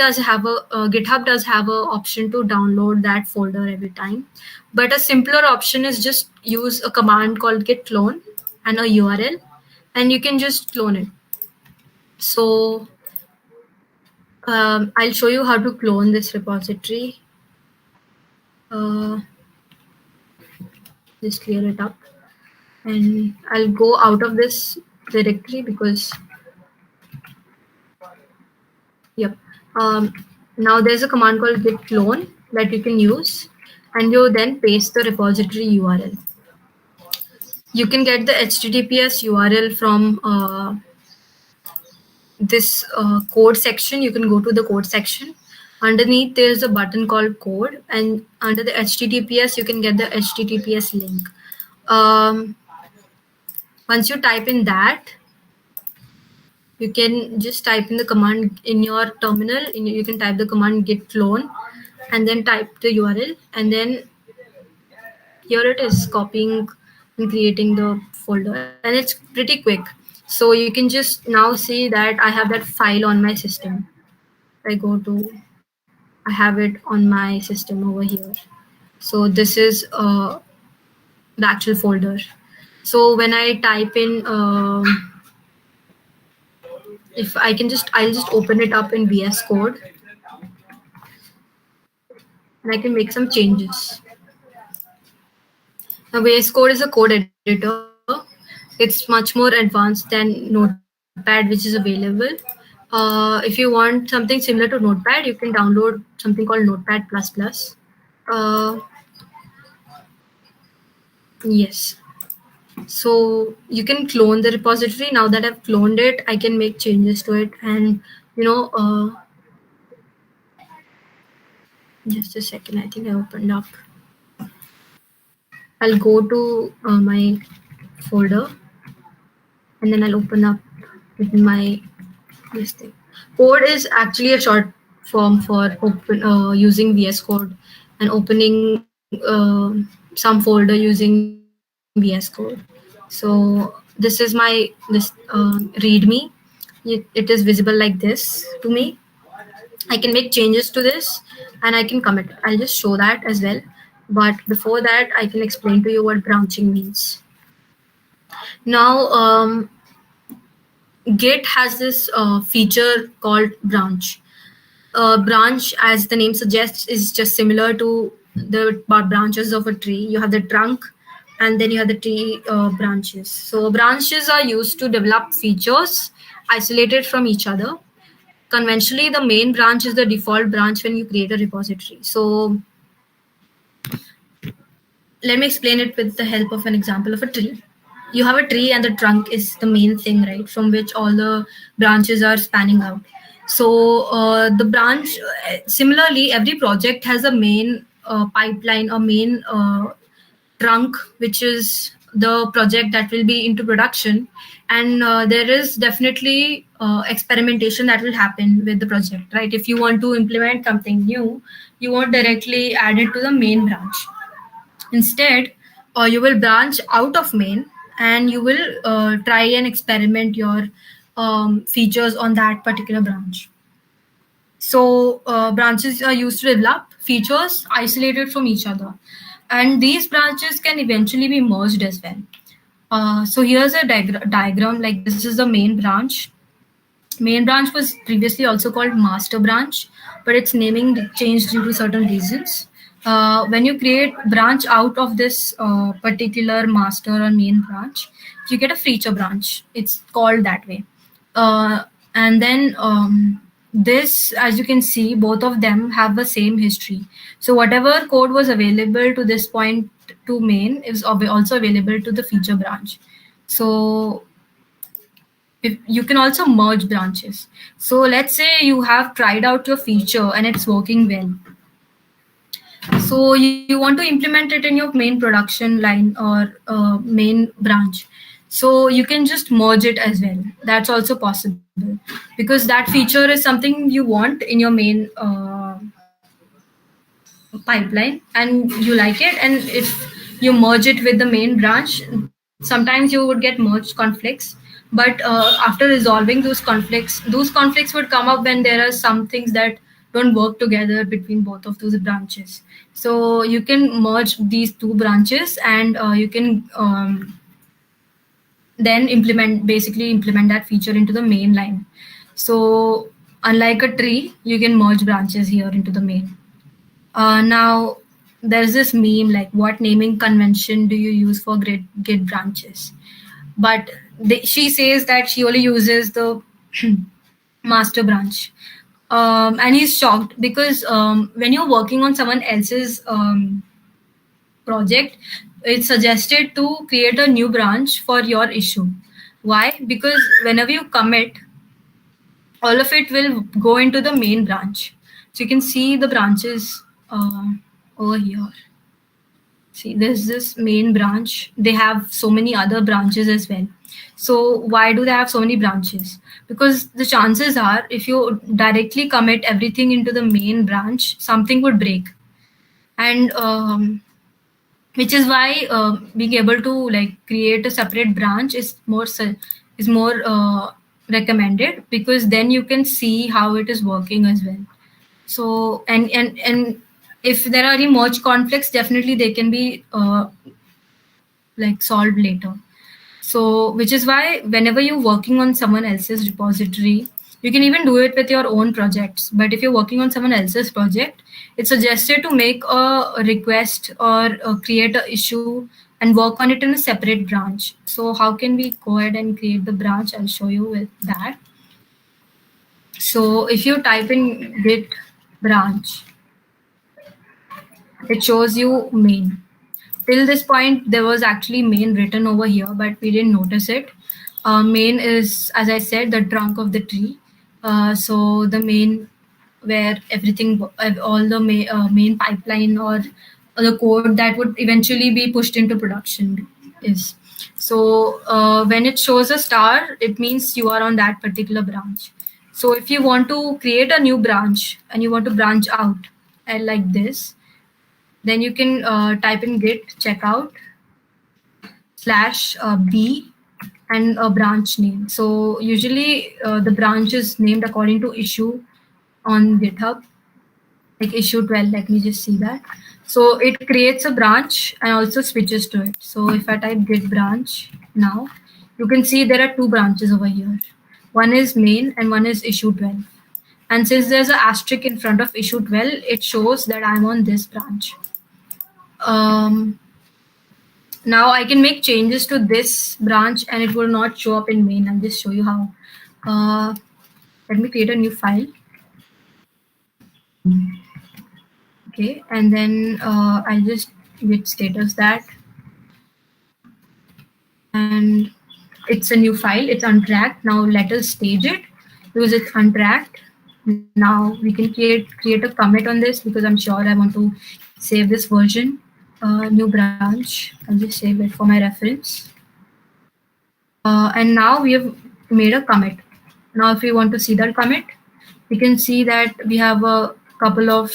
does have a option to download that folder every time, but a simpler option is just use a command called git clone and a URL, and you can just clone it. So I'll show you how to clone this repository. Just clear it up. And I'll go out of this directory because, yep. Now there's a command called git clone that you can use, and you then paste the repository URL. You can get the HTTPS URL from this code section. You can go to the code section. Underneath there's a button called code, and under the HTTPS you can get the HTTPS link. Once you type in that, you can just type in the command in your terminal. You can type the command git clone and then type the URL, and then here it is, copying and creating the folder, and it's pretty quick. So you can just now see that I have that file on my system. I have it on my system over here. So this is the actual folder. So when I type in, if I can I'll just open it up in VS Code, and I can make some changes. Now, VS Code is a code editor. It's much more advanced than Notepad, which is available. If you want something similar to Notepad, you can download something called Notepad++. Yes. So you can clone the repository. Now that I've cloned it, I can make changes to it, and just a second. I think I opened up. I'll go to my folder, and then I'll open up with my this thing. Code is actually a short form for using VS Code and opening some folder using VS Code. So this is README. It is visible like this to me. I can make changes to this and I can commit. I'll just show that as well. But before that, I can explain to you what branching means. Now, Git has this feature called branch. Branch, as the name suggests, is just similar to the branches of a tree. You have the trunk, and then you have the tree branches. So branches are used to develop features isolated from each other. Conventionally, the main branch is the default branch when you create a repository. So let me explain it with the help of an example of a tree. You have a tree and the trunk is the main thing, right, from which all the branches are spanning out. So the branch, similarly, every project has a main pipeline, a main trunk, which is the project that will be into production. And there is definitely experimentation that will happen with the project, right? If you want to implement something new, you won't directly add it to the main branch. Instead, you will branch out of main and you will try and experiment your features on that particular branch. So branches are used to develop features isolated from each other. And these branches can eventually be merged as well. So here's a diagram, like this is the main branch. Main branch was previously also called master branch, but its naming changed due to certain reasons. When you create branch out of this particular master or main branch, you get a feature branch. It's called that way. And then this, as you can see, both of them have the same history. So whatever code was available to this point to main is also available to the feature branch. So if you can also merge branches. So let's say you have tried out your feature and it's working well. So you want to implement it in your main production line or main branch. So you can just merge it as well. That's also possible because that feature is something you want in your main pipeline and you like it, and if you merge it with the main branch, sometimes you would get merged conflicts. But after resolving those conflicts would come up when there are some things that don't work together between both of those branches. So you can merge these two branches and you can then implement that feature into the main line. So unlike a tree, you can merge branches here into the main. Now, there's this meme like, what naming convention do you use for Git branches? But she says that she only uses the master branch. And he's shocked because when you're working on someone else's project, it's suggested to create a new branch for your issue. Why? Because whenever you commit, all of it will go into the main branch. So you can see the branches over here. See, there's this main branch. They have so many other branches as well. So why do they have so many branches? Because the chances are, if you directly commit everything into the main branch, something would break. And which is why being able to like create a separate branch is more recommended, because then you can see how it is working as well. So and if there are any merge conflicts, definitely they can be like solved later. So which is why whenever you're working on someone else's repository, you can even do it with your own projects. But if you're working on someone else's project, it's suggested to make a request or create an issue and work on it in a separate branch. So how can we go ahead and create the branch? I'll show you with that. So if you type in git branch, it shows you main. Till this point, there was actually main written over here, but we didn't notice it. Main is, as I said, the trunk of the tree. So the main where everything, all the main pipeline or the code that would eventually be pushed into production is. So when it shows a star, it means you are on that particular branch. So if you want to create a new branch and you want to branch out and like this, then you can type in git checkout /b and a branch name. So usually the branch is named according to issue on GitHub, like issue 12. Let me just see that. So it creates a branch and also switches to it. So if I type git branch now, you can see there are two branches over here. One is main and one is issue 12. And since there's an asterisk in front of issue 12, it shows that I'm on this branch. Now I can make changes to this branch and it will not show up in main. I'll just show you how. Let me create a new file. Okay, and then I'll just git status that. And it's a new file, it's untracked. Now let us stage it because it's untracked. Now we can create a commit on this because I'm sure I want to save this version. New branch, I'll just save it for my reference. And now we have made a commit. Now if we want to see that commit, we can see that we have a couple of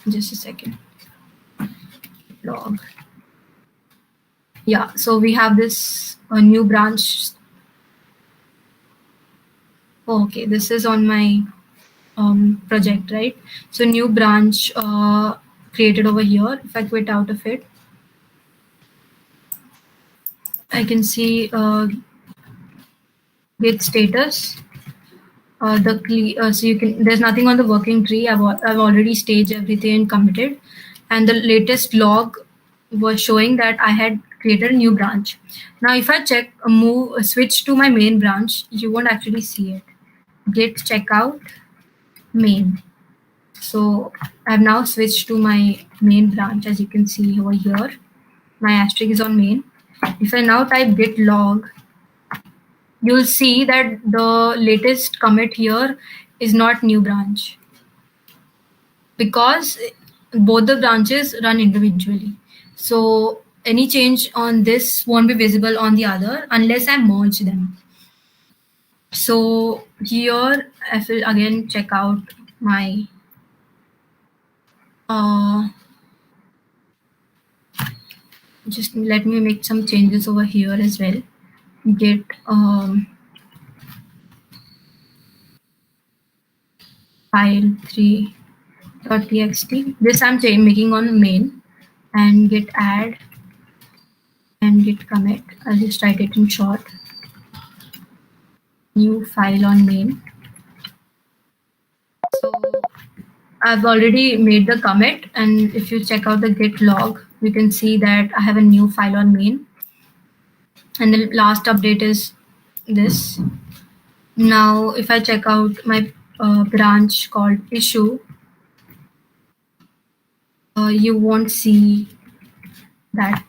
just a second, log. Yeah, so we have this new branch. Okay, this is on my project, right? So new branch created over here. If I quit out of it, I can see git status. So you can, there's nothing on the working tree. I've already staged everything and committed, and the latest log was showing that I had created a new branch. Now if I check switch to my main branch, you won't actually see it. Git checkout main. So I've now switched to my main branch. As you can see over here, my asterisk is on main. If I now type git log, you'll see that the latest commit here is not new branch, because both the branches run individually. So any change on this won't be visible on the other unless I merge them. So here I will again check out my just let me make some changes over here as well. Git file3.txt. This I'm making on main, and git add and git commit. I'll just write it in short. New file on main. So I've already made the commit, and if you check out the git log, you can see that I have a new file on main, and the last update is this. Now if I check out my branch called issue, you won't see that.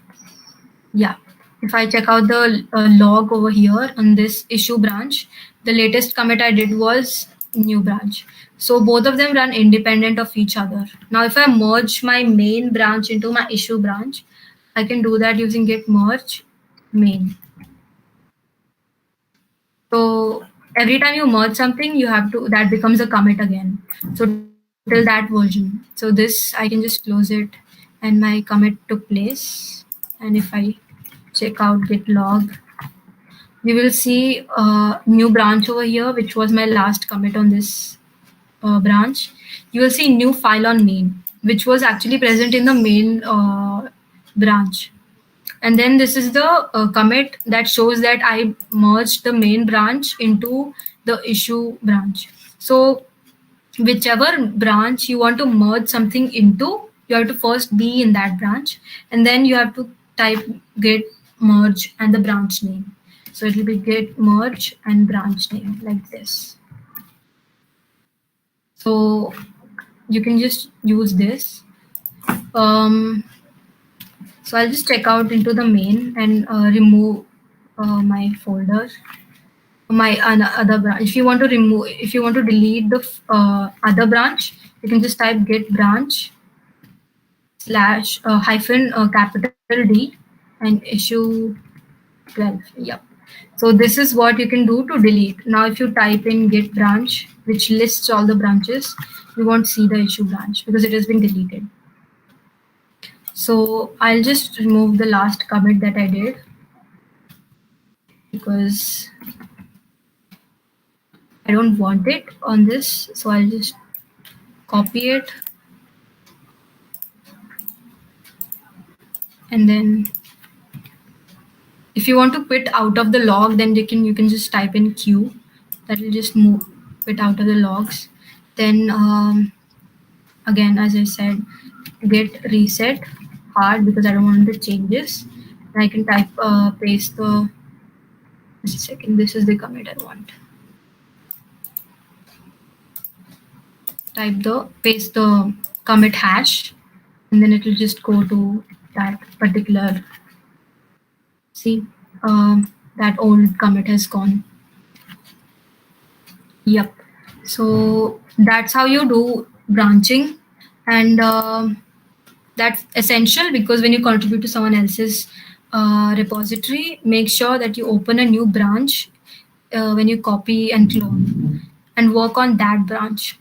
Yeah, if I check out the log over here on this issue branch, the latest commit I did was new branch. So both of them run independent of each other. Now if I merge my main branch into my issue branch, I can do that using git merge main. So every time you merge something, you have to, that becomes a commit again. So till that version. So this, I can just close it and my commit took place. And if I check out git log, you will see a new branch over here, which was my last commit on this branch. You will see new file on main, which was actually present in the main branch. And then this is the commit that shows that I merged the main branch into the issue branch. So whichever branch you want to merge something into, you have to first be in that branch, and then you have to type git merge and the branch name. So it will be git merge and branch name like this. So you can just use this. So I'll just check out into the main and remove my folder, my other branch. If you want to remove, if you want to delete the other branch, you can just type git branch slash hyphen capital D and issue 12. Yep. So this is what you can do to delete. Now if you type in git branch, which lists all the branches, you won't see the issue branch because it has been deleted. So I'll just remove the last commit that I did because I don't want it on this. So I'll just copy it. And then if you want to quit out of the log, then you can just type in Q. That will just move it out of the logs. Then again, as I said, git reset hard because I don't want the changes. And I can type paste the, just a second, this is the commit I want. Type the, paste the commit hash, and then it will just go to that particular, see, that old commit has gone. Yep. So that's how you do branching, and that's essential because when you contribute to someone else's repository, make sure that you open a new branch when you copy and clone and work on that branch.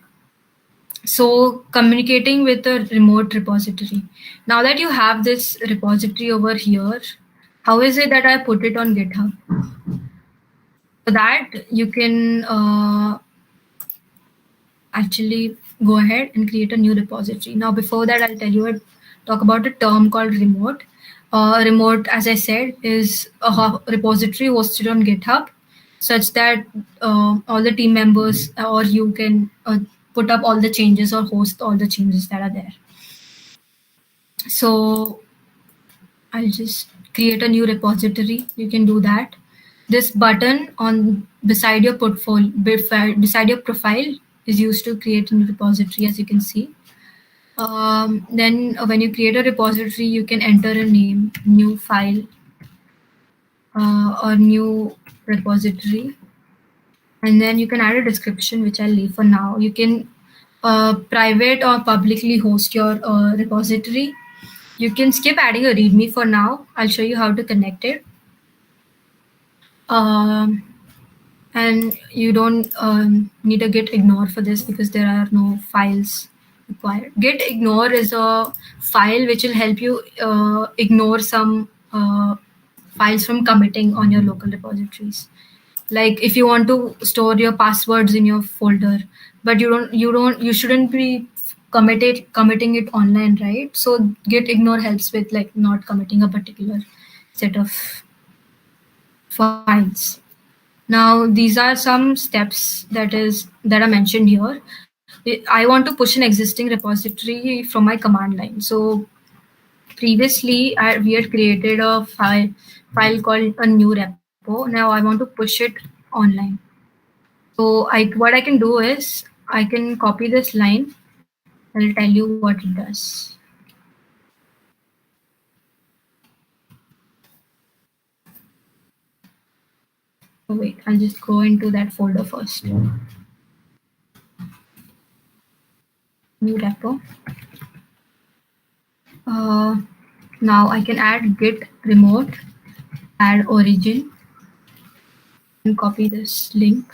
So communicating with a remote repository. Now that you have this repository over here, how is it that I put it on GitHub? For that, you can actually go ahead and create a new repository. Now, before that, I'll tell you, talk about a term called remote. Remote, as I said, is a repository hosted on GitHub, such that all the team members or you can put up all the changes or host all the changes that are there. So I'll just create a new repository. You can do that. This button on beside your portfolio, beside your profile, is used to create a new repository, as you can see. Then when you create a repository, you can enter a name, new file, a new repository, and then you can add a description, which I'll leave for now. You can private or publicly host your repository. You can skip adding a README for now. I'll show you how to connect it. Um, and you don't need a git ignore for this because there are no files required. Git ignore is a file which will help you ignore some files from committing on your local repositories. Like if you want to store your passwords in your folder, but you shouldn't be committing it online, right? So git ignore helps with like not committing a particular set of files. Now, these are some steps that are mentioned here. I want to push an existing repository from my command line. So previously, we had created a file called a new repo. Now I want to push it online. So what I can do is I can copy this line. I'll tell you what it does. Oh, wait, I'll just go into that folder first. New repo. Now I can add git remote, add origin, and copy this link.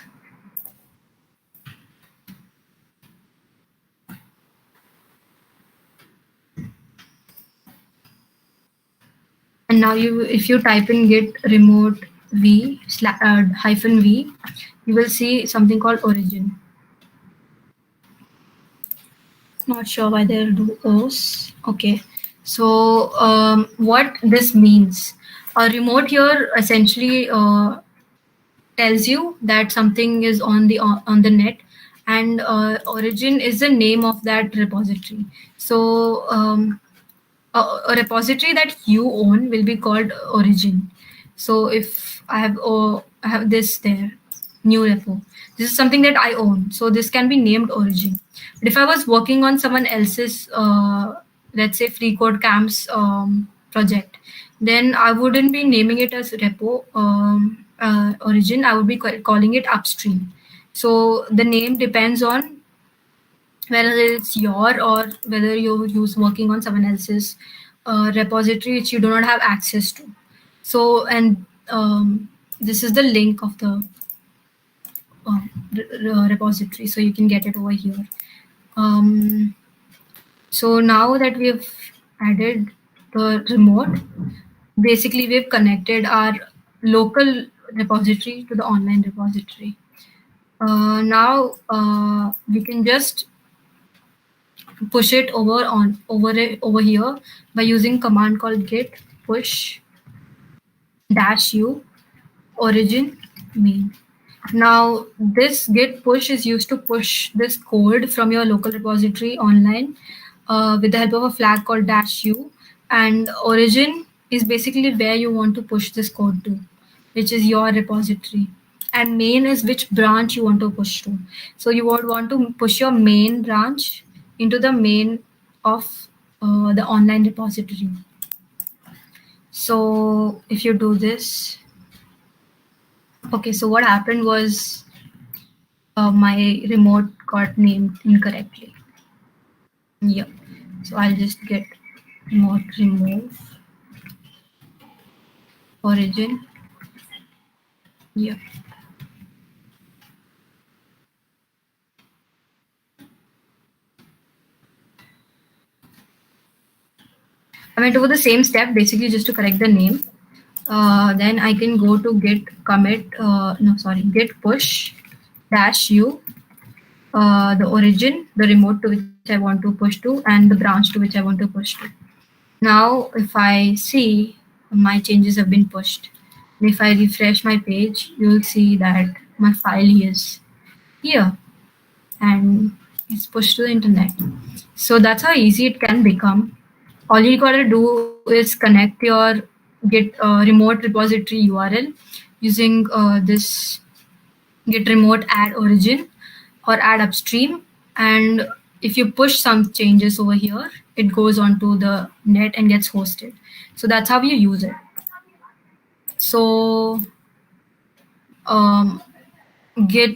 And now if you type in git remote v hyphen v, you will see something called origin. Not sure why they'll do O's. Okay. So what this means, a remote here essentially tells you that something is on the net, and origin is the name of that repository. So a repository that you own will be called origin. So if I have this there, new repo, this is something that I own, so this can be named origin. But if I was working on someone else's let's say free code camps project, then I wouldn't be naming it as repo origin. I would be calling it upstream. So the name depends on whether it's your or whether you use working on someone else's repository which you do not have access to. So, and this is the link of the repository, so you can get it over here. So now that we've added the remote, basically we've connected our local repository to the online repository. Now we can just push it over here by using command called git push -u origin main. Now this git push is used to push this code from your local repository online with the help of a flag called -u, and origin is basically where you want to push this code to, which is your repository, and main is which branch you want to push to. So you would want to push your main branch into the main of the online repository. So if you do this, okay, so what happened was my remote got named incorrectly. Yeah, so I'll just get remote remove origin. Yeah. I went over the same step basically just to correct the name. Then I can go to git commit, git push -u, the origin, the remote to which I want to push to, and the branch to which I want to push to. Now, if I see my changes have been pushed, and if I refresh my page, you'll see that my file is here and it's pushed to the internet. So that's how easy it can become. All you gotta do is connect your git remote repository URL using this git remote add origin or add upstream, and if you push some changes over here, it goes onto the net and gets hosted. So that's how you use it. So um,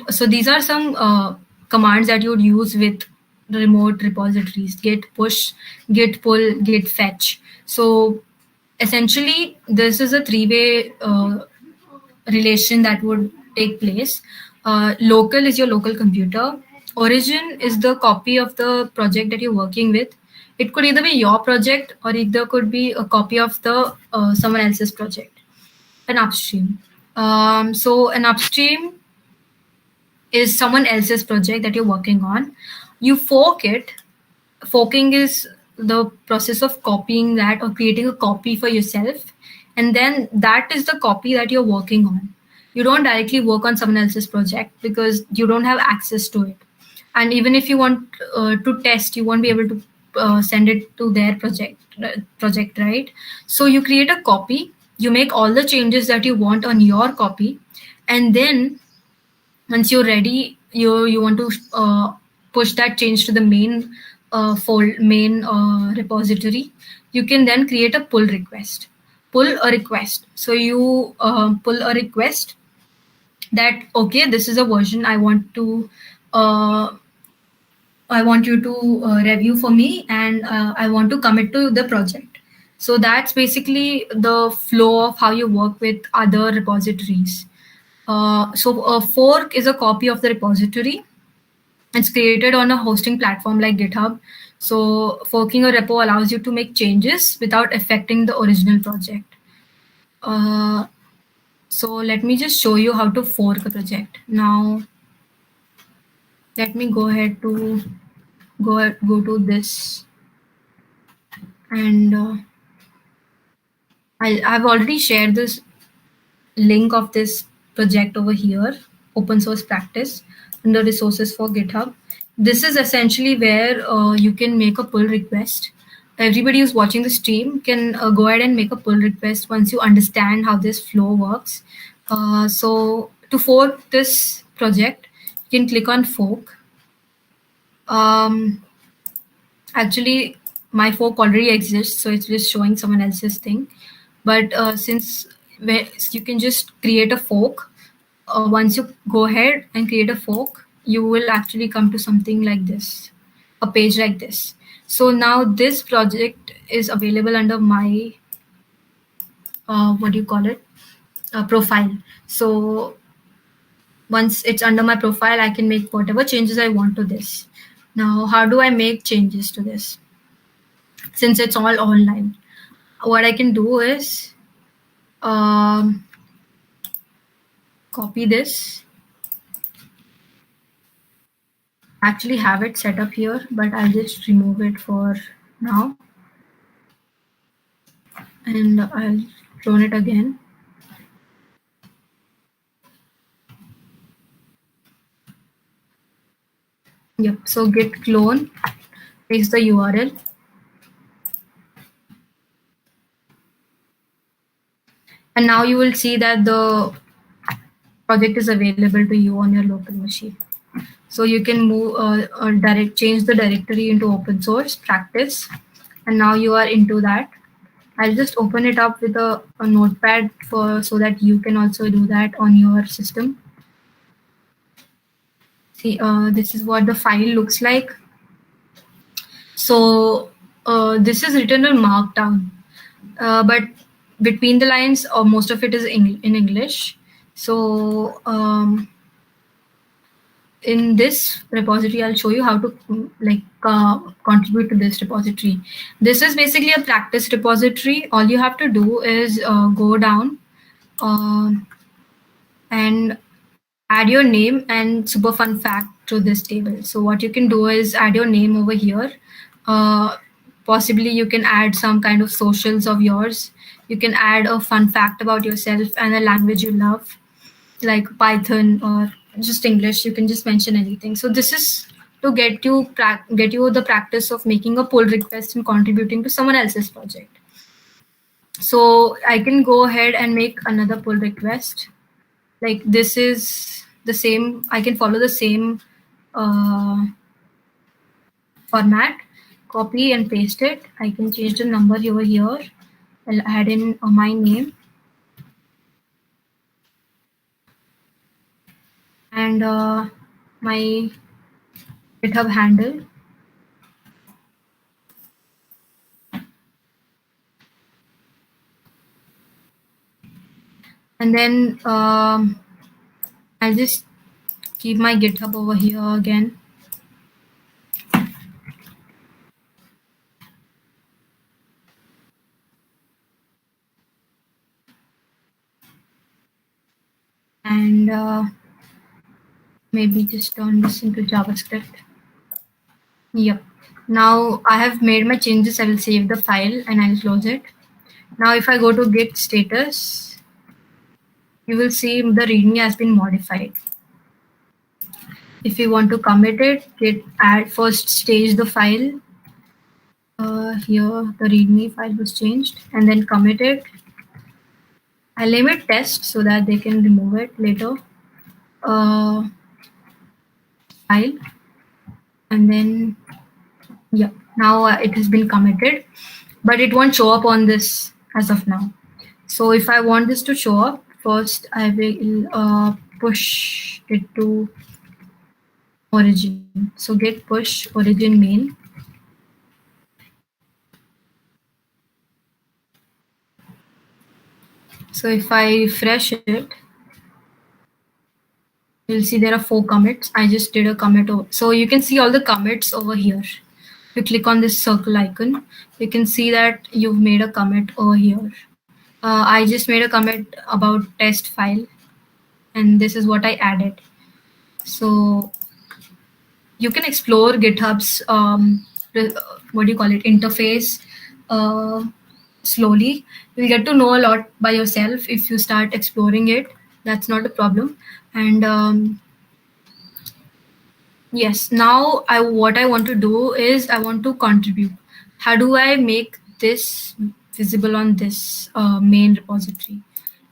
so these are some commands that you would use with the remote repositories: git push, git pull, git fetch. So essentially this is a three-way relation that would take place. Local is your local computer. Origin is the copy of the project that you're working with. It could either be your project or either could be a copy of the someone else's project. An upstream. So an upstream is someone else's project that you're working on. You fork it. Forking is the process of copying that or creating a copy for yourself. And then that is the copy that you're working on. You don't directly work on someone else's project because you don't have access to it. And even if you want to test, you won't be able to send it to their project, right? So you create a copy, you make all the changes that you want on your copy, and then once you're ready, you want to push that change to the main repository. You can then create a pull a request. So you pull a request that, okay, this is a version uh, I want you to review for me, and I want to commit to the project. So that's basically the flow of how you work with other repositories. So a fork is a copy of the repository. It's created on a hosting platform like GitHub. So forking a repo allows you to make changes without affecting the original project. Uh, so let me just show you how to fork a project. Now, let me go ahead to go to this, and I've already shared this link of this project over here, open source practice, under resources for GitHub. This is essentially where you can make a pull request. Everybody who's watching the stream can go ahead and make a pull request once you understand how this flow works. So to fork this project, you can click on fork. Actually, my fork already exists, so it's just showing someone else's thing. But since you can just create a fork, once you go ahead and create a fork, you will actually come to something like this, a page like this. So now this project is available under my, what do you call it, profile. So once it's under my profile, I can make whatever changes I want to this. Now, how do I make changes to this? Since it's all online, what I can do is um, copy this. Actually have it set up here, but I'll just remove it for now, and I'll clone it again. Yep, so git clone, paste the URL, and now you will see that the project is available to you on your local machine. So you can move change the directory into open source practice, and now you are into that. I'll just open it up with a notepad so that you can also do that on your system. See, this is what the file looks like. So this is written in Markdown, but between the lines, most of it is in English. So in this repository, I'll show you how to contribute to this repository. This is basically a practice repository. All you have to do is go down and add your name and super fun fact to this table. So what you can do is add your name over here. Possibly you can add some kind of socials of yours. You can add a fun fact about yourself and a language you love, like Python or just English. You can just mention anything. So this is to get you the practice of making a pull request and contributing to someone else's project. So I can go ahead and make another pull request. Like this is the same. I can follow the same format, copy and paste it. I can change the number over here. I'll add in my name. and my GitHub handle. And then I'll just keep my GitHub over here again. And maybe just turn this into JavaScript. Yep. Now I have made my changes. I will save the file and I'll close it. Now if I go to git status, you will see the README has been modified. If you want to commit it, git add first stage the file. Here the README file was changed, and then commit it. I'll name it test so that they can remove it later. File, and then yeah, now it has been committed, but it won't show up on this as of now. So if I want this to show up, first I will push it to origin. So git push origin main. So if I refresh it, you'll see there are 4 commits. I just did a commit. So you can see all the commits over here. If you click on this circle icon, you can see that you've made a commit over here. I just made a commit about test file, and this is what I added. So you can explore GitHub's what do you call it, interface slowly. You'll get to know a lot by yourself if you start exploring it. That's not a problem. And yes, now what I want to do is I want to contribute. How do I make this visible on this main repository?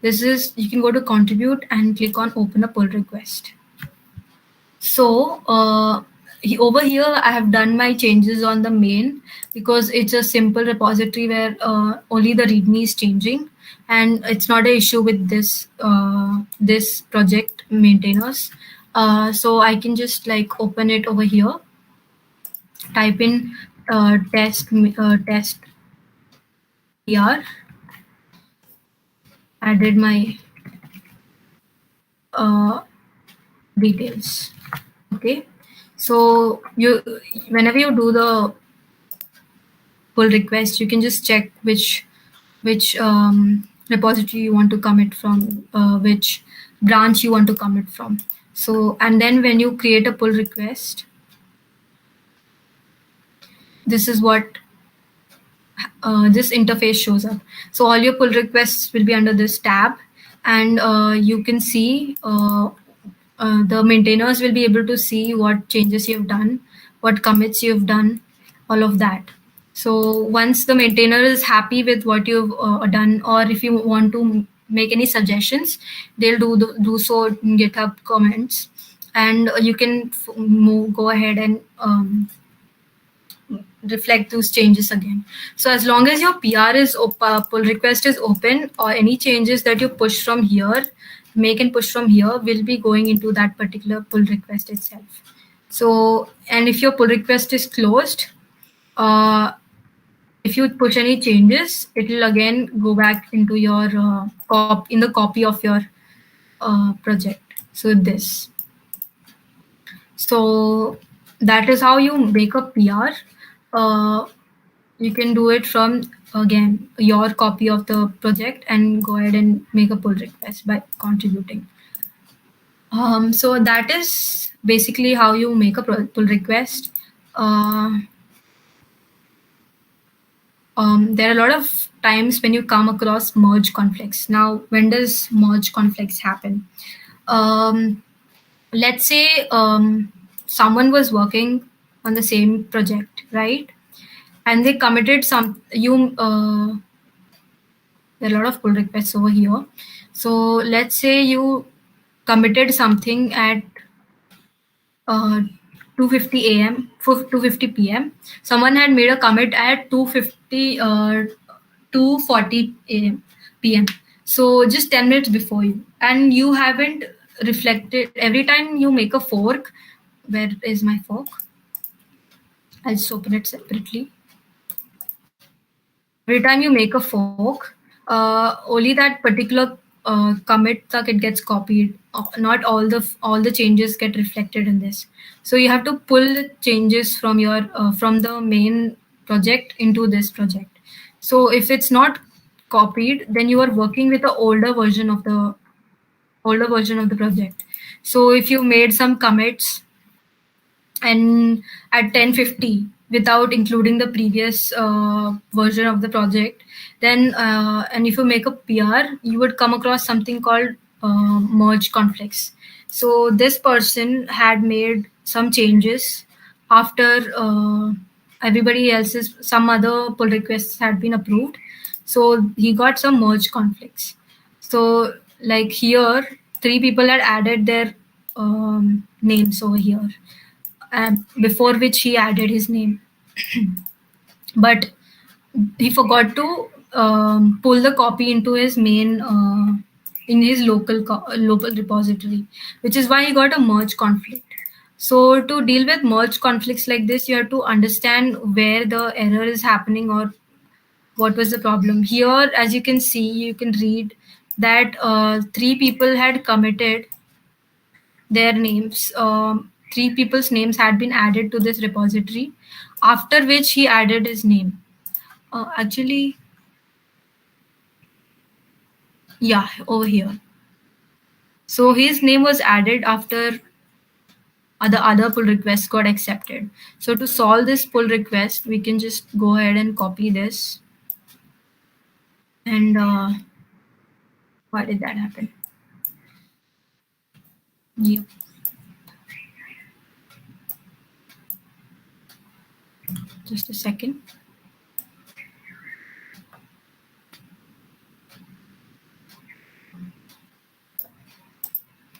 This is, you can go to contribute and click on open a pull request. So over here, I have done my changes on the main because it's a simple repository where only the README is changing, and it's not an issue with this this project maintainers. So I can just like open it over here, type in test PR, added my details. Okay, so whenever you do the pull request, you can just check which repository you want to commit from, which branch you want to commit from. So, and then when you create a pull request, this is what this interface shows up. So all your pull requests will be under this tab, and you can see the maintainers will be able to see what changes you've done, what commits you've done, all of that. So once the maintainer is happy with what you've done, or if you want to make any suggestions, they'll do so in GitHub comments, and you can go ahead and reflect those changes again. So as long as your PR is pull request is open, or any changes that you push from here, make and push from here, will be going into that particular pull request itself. So, and if your pull request is closed, if you push any changes, it will again go back into your in the copy of your project. So this. So that is how you make a PR. You can do it from, again, your copy of the project and go ahead and make a pull request by contributing. So that is basically how you make a pull request. There are a lot of times when you come across merge conflicts. Now, when does merge conflicts happen? Let's say someone was working on the same project, right? And they committed there are a lot of pull requests over here. So let's say you committed something at 2:50 a.m. 2:50 p.m. Someone had made a commit at 2:40 a.m. p.m. So just 10 minutes before you, and you haven't reflected every time you make a fork. Where is my fork? I'll just open it separately. Every time you make a fork, only that particular commit that it gets copied. Not all the changes get reflected in this. So you have to pull the changes from your from the main project into this project. So if it's not copied, then you are working with the older version of the project. So if you made some commits and at 1050 without including the previous version of the project, then and if you make a PR, you would come across something called merge conflicts. So this person had made some changes after everybody else's, some other pull requests had been approved, so he got some merge conflicts. So like here, three people had added their names over here, before which he added his name. But he forgot to pull the copy into his main in his local repository, which is why he got a merge conflict. So to deal with merge conflicts like this, you have to understand where the error is happening or what was the problem. Here, as you can see, you can read that three people had committed their names. Three people's names had been added to this repository, after which he added his name. Actually, yeah, over here. So his name was added after the other pull request got accepted. So to solve this pull request, we can just go ahead and copy this. And why did that happen? Yep. Just a second.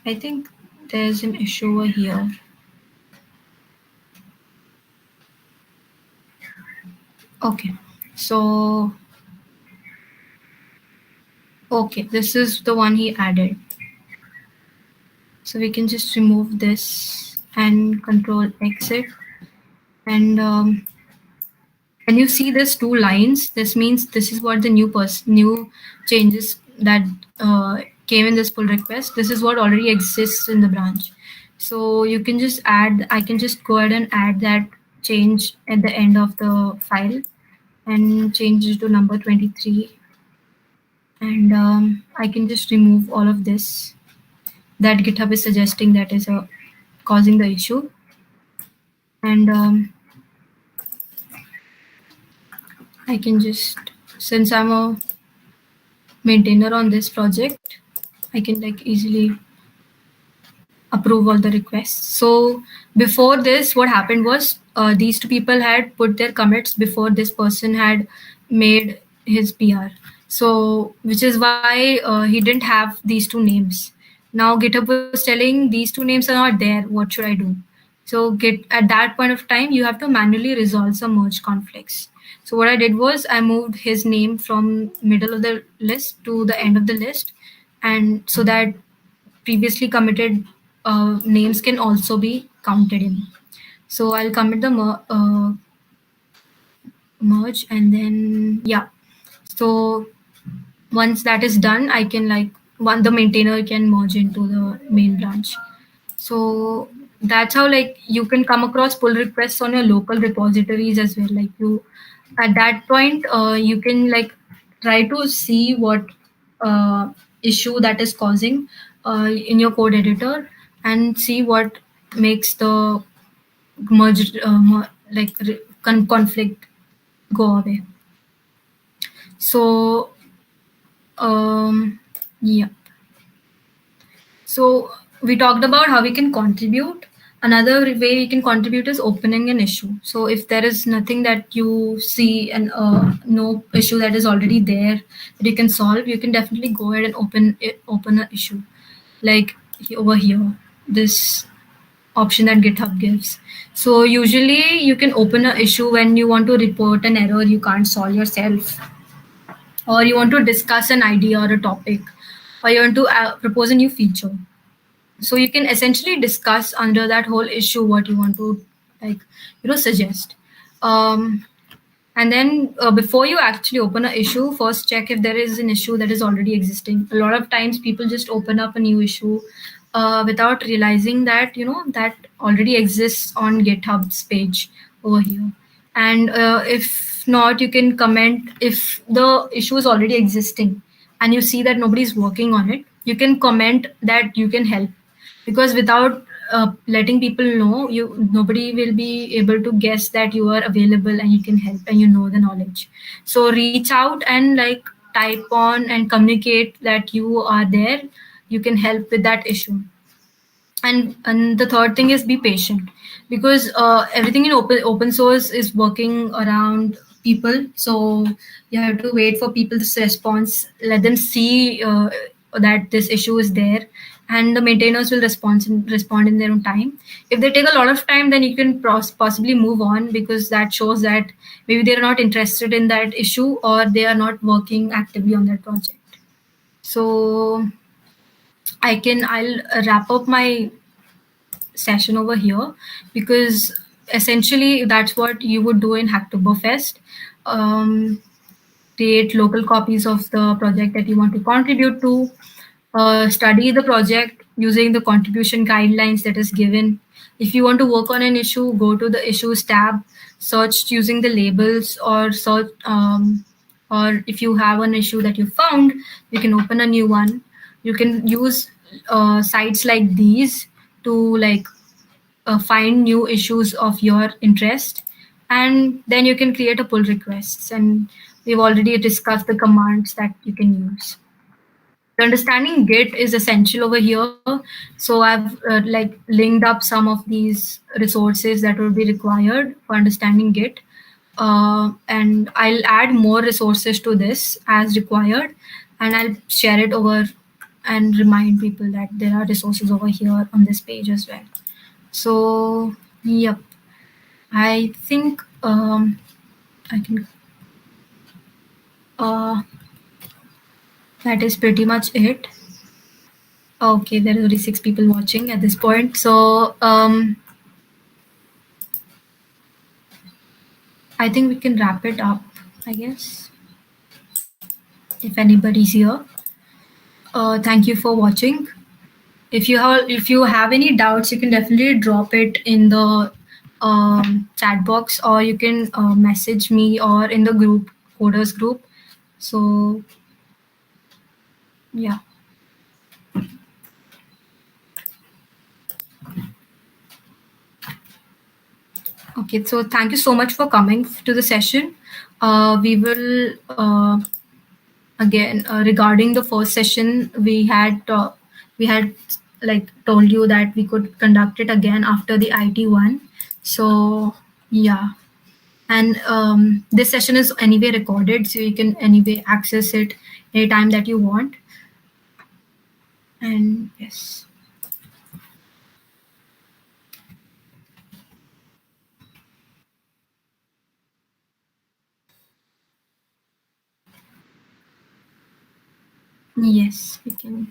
I think there's an issue over here. Okay, so okay, this is the one he added. So we can just remove this and control exit. And when you see this two lines, this means this is what the new changes that came in this pull request. This is what already exists in the branch. So you can just add, I can just go ahead and add that change at the end of the file and change it to number 23. And I can just remove all of this that GitHub is suggesting that is causing the issue. And I can just, since I'm a maintainer on this project, I can like easily approve all the requests. So before this, what happened was these two people had put their commits before this person had made his PR. So which is why he didn't have these two names. Now GitHub was telling these two names are not there. What should I do? So at that point of time, you have to manually resolve some merge conflicts. So what I did was I moved his name from middle of the list to the end of the list, and so that previously committed names can also be counted in. So I'll commit the merge, and then yeah. So once that is done, I can the maintainer can merge into the main branch. So that's how like you can come across pull requests on your local repositories as well. Like you, at that point, you can like try to see what issue that is causing in your code editor and see what makes the merge conflict go away. So yeah. So we talked about how we can contribute. Another way we can contribute is opening an issue. So if there is nothing that you see and no issue that is already there that you can solve, you can definitely go ahead and open an issue. Like over here, this option that GitHub gives. So usually you can open an issue when you want to report an error you can't solve yourself, or you want to discuss an idea or a topic, or you want to propose a new feature. So you can essentially discuss under that whole issue what you want to, like, suggest. um, and then before you actually open an issue, first check if there is an issue that is already existing. A lot of times people just open up a new issue without realizing that that already exists on GitHub's page over here. And if not, you can comment. If the issue is already existing and you see that nobody's working on it, you can comment that you can help, because without letting people know, you nobody will be able to guess that you are available and you can help and you know the knowledge. So reach out and like type on and communicate that you are there, you can help with that issue. And the third thing is be patient, because everything in open source is working around people. So you have to wait for people's response, let them see that this issue is there, and the maintainers will respond in their own time. If they take a lot of time, then you can possibly move on, because that shows that maybe they're not interested in that issue or they are not working actively on that project. So I'll wrap up my session over here, because essentially that's what you would do in Hacktoberfest. Um, Create local copies of the project that you want to contribute to. Study the project using the contribution guidelines that is given. If you want to work on an issue, go to the issues tab, search using the labels, or search, or if you have an issue that you found, you can open a new one. You can use sites like these to like find new issues of your interest, and then you can create a pull requests. And we've already discussed the commands that you can use. So understanding Git is essential over here. So I've like linked up some of these resources that will be required for understanding Git. And I'll add more resources to this as required, and I'll share it over and remind people that there are resources over here on this page as well. So, yep, I think I can. Uh, that is pretty much it. Okay, there are only 6 people watching at this point. So, I think we can wrap it up, I guess, if anybody's here. Thank you for watching. If you have any doubts, you can definitely drop it in the chat box, or you can message me or in the group coders group. So yeah. Okay, so thank you so much for coming to the session. We will again regarding the first session, we had like told you that we could conduct it again after the IT one. So yeah, and this session is anyway recorded, so you can anyway access it anytime that you want. And yes. Yes, we can.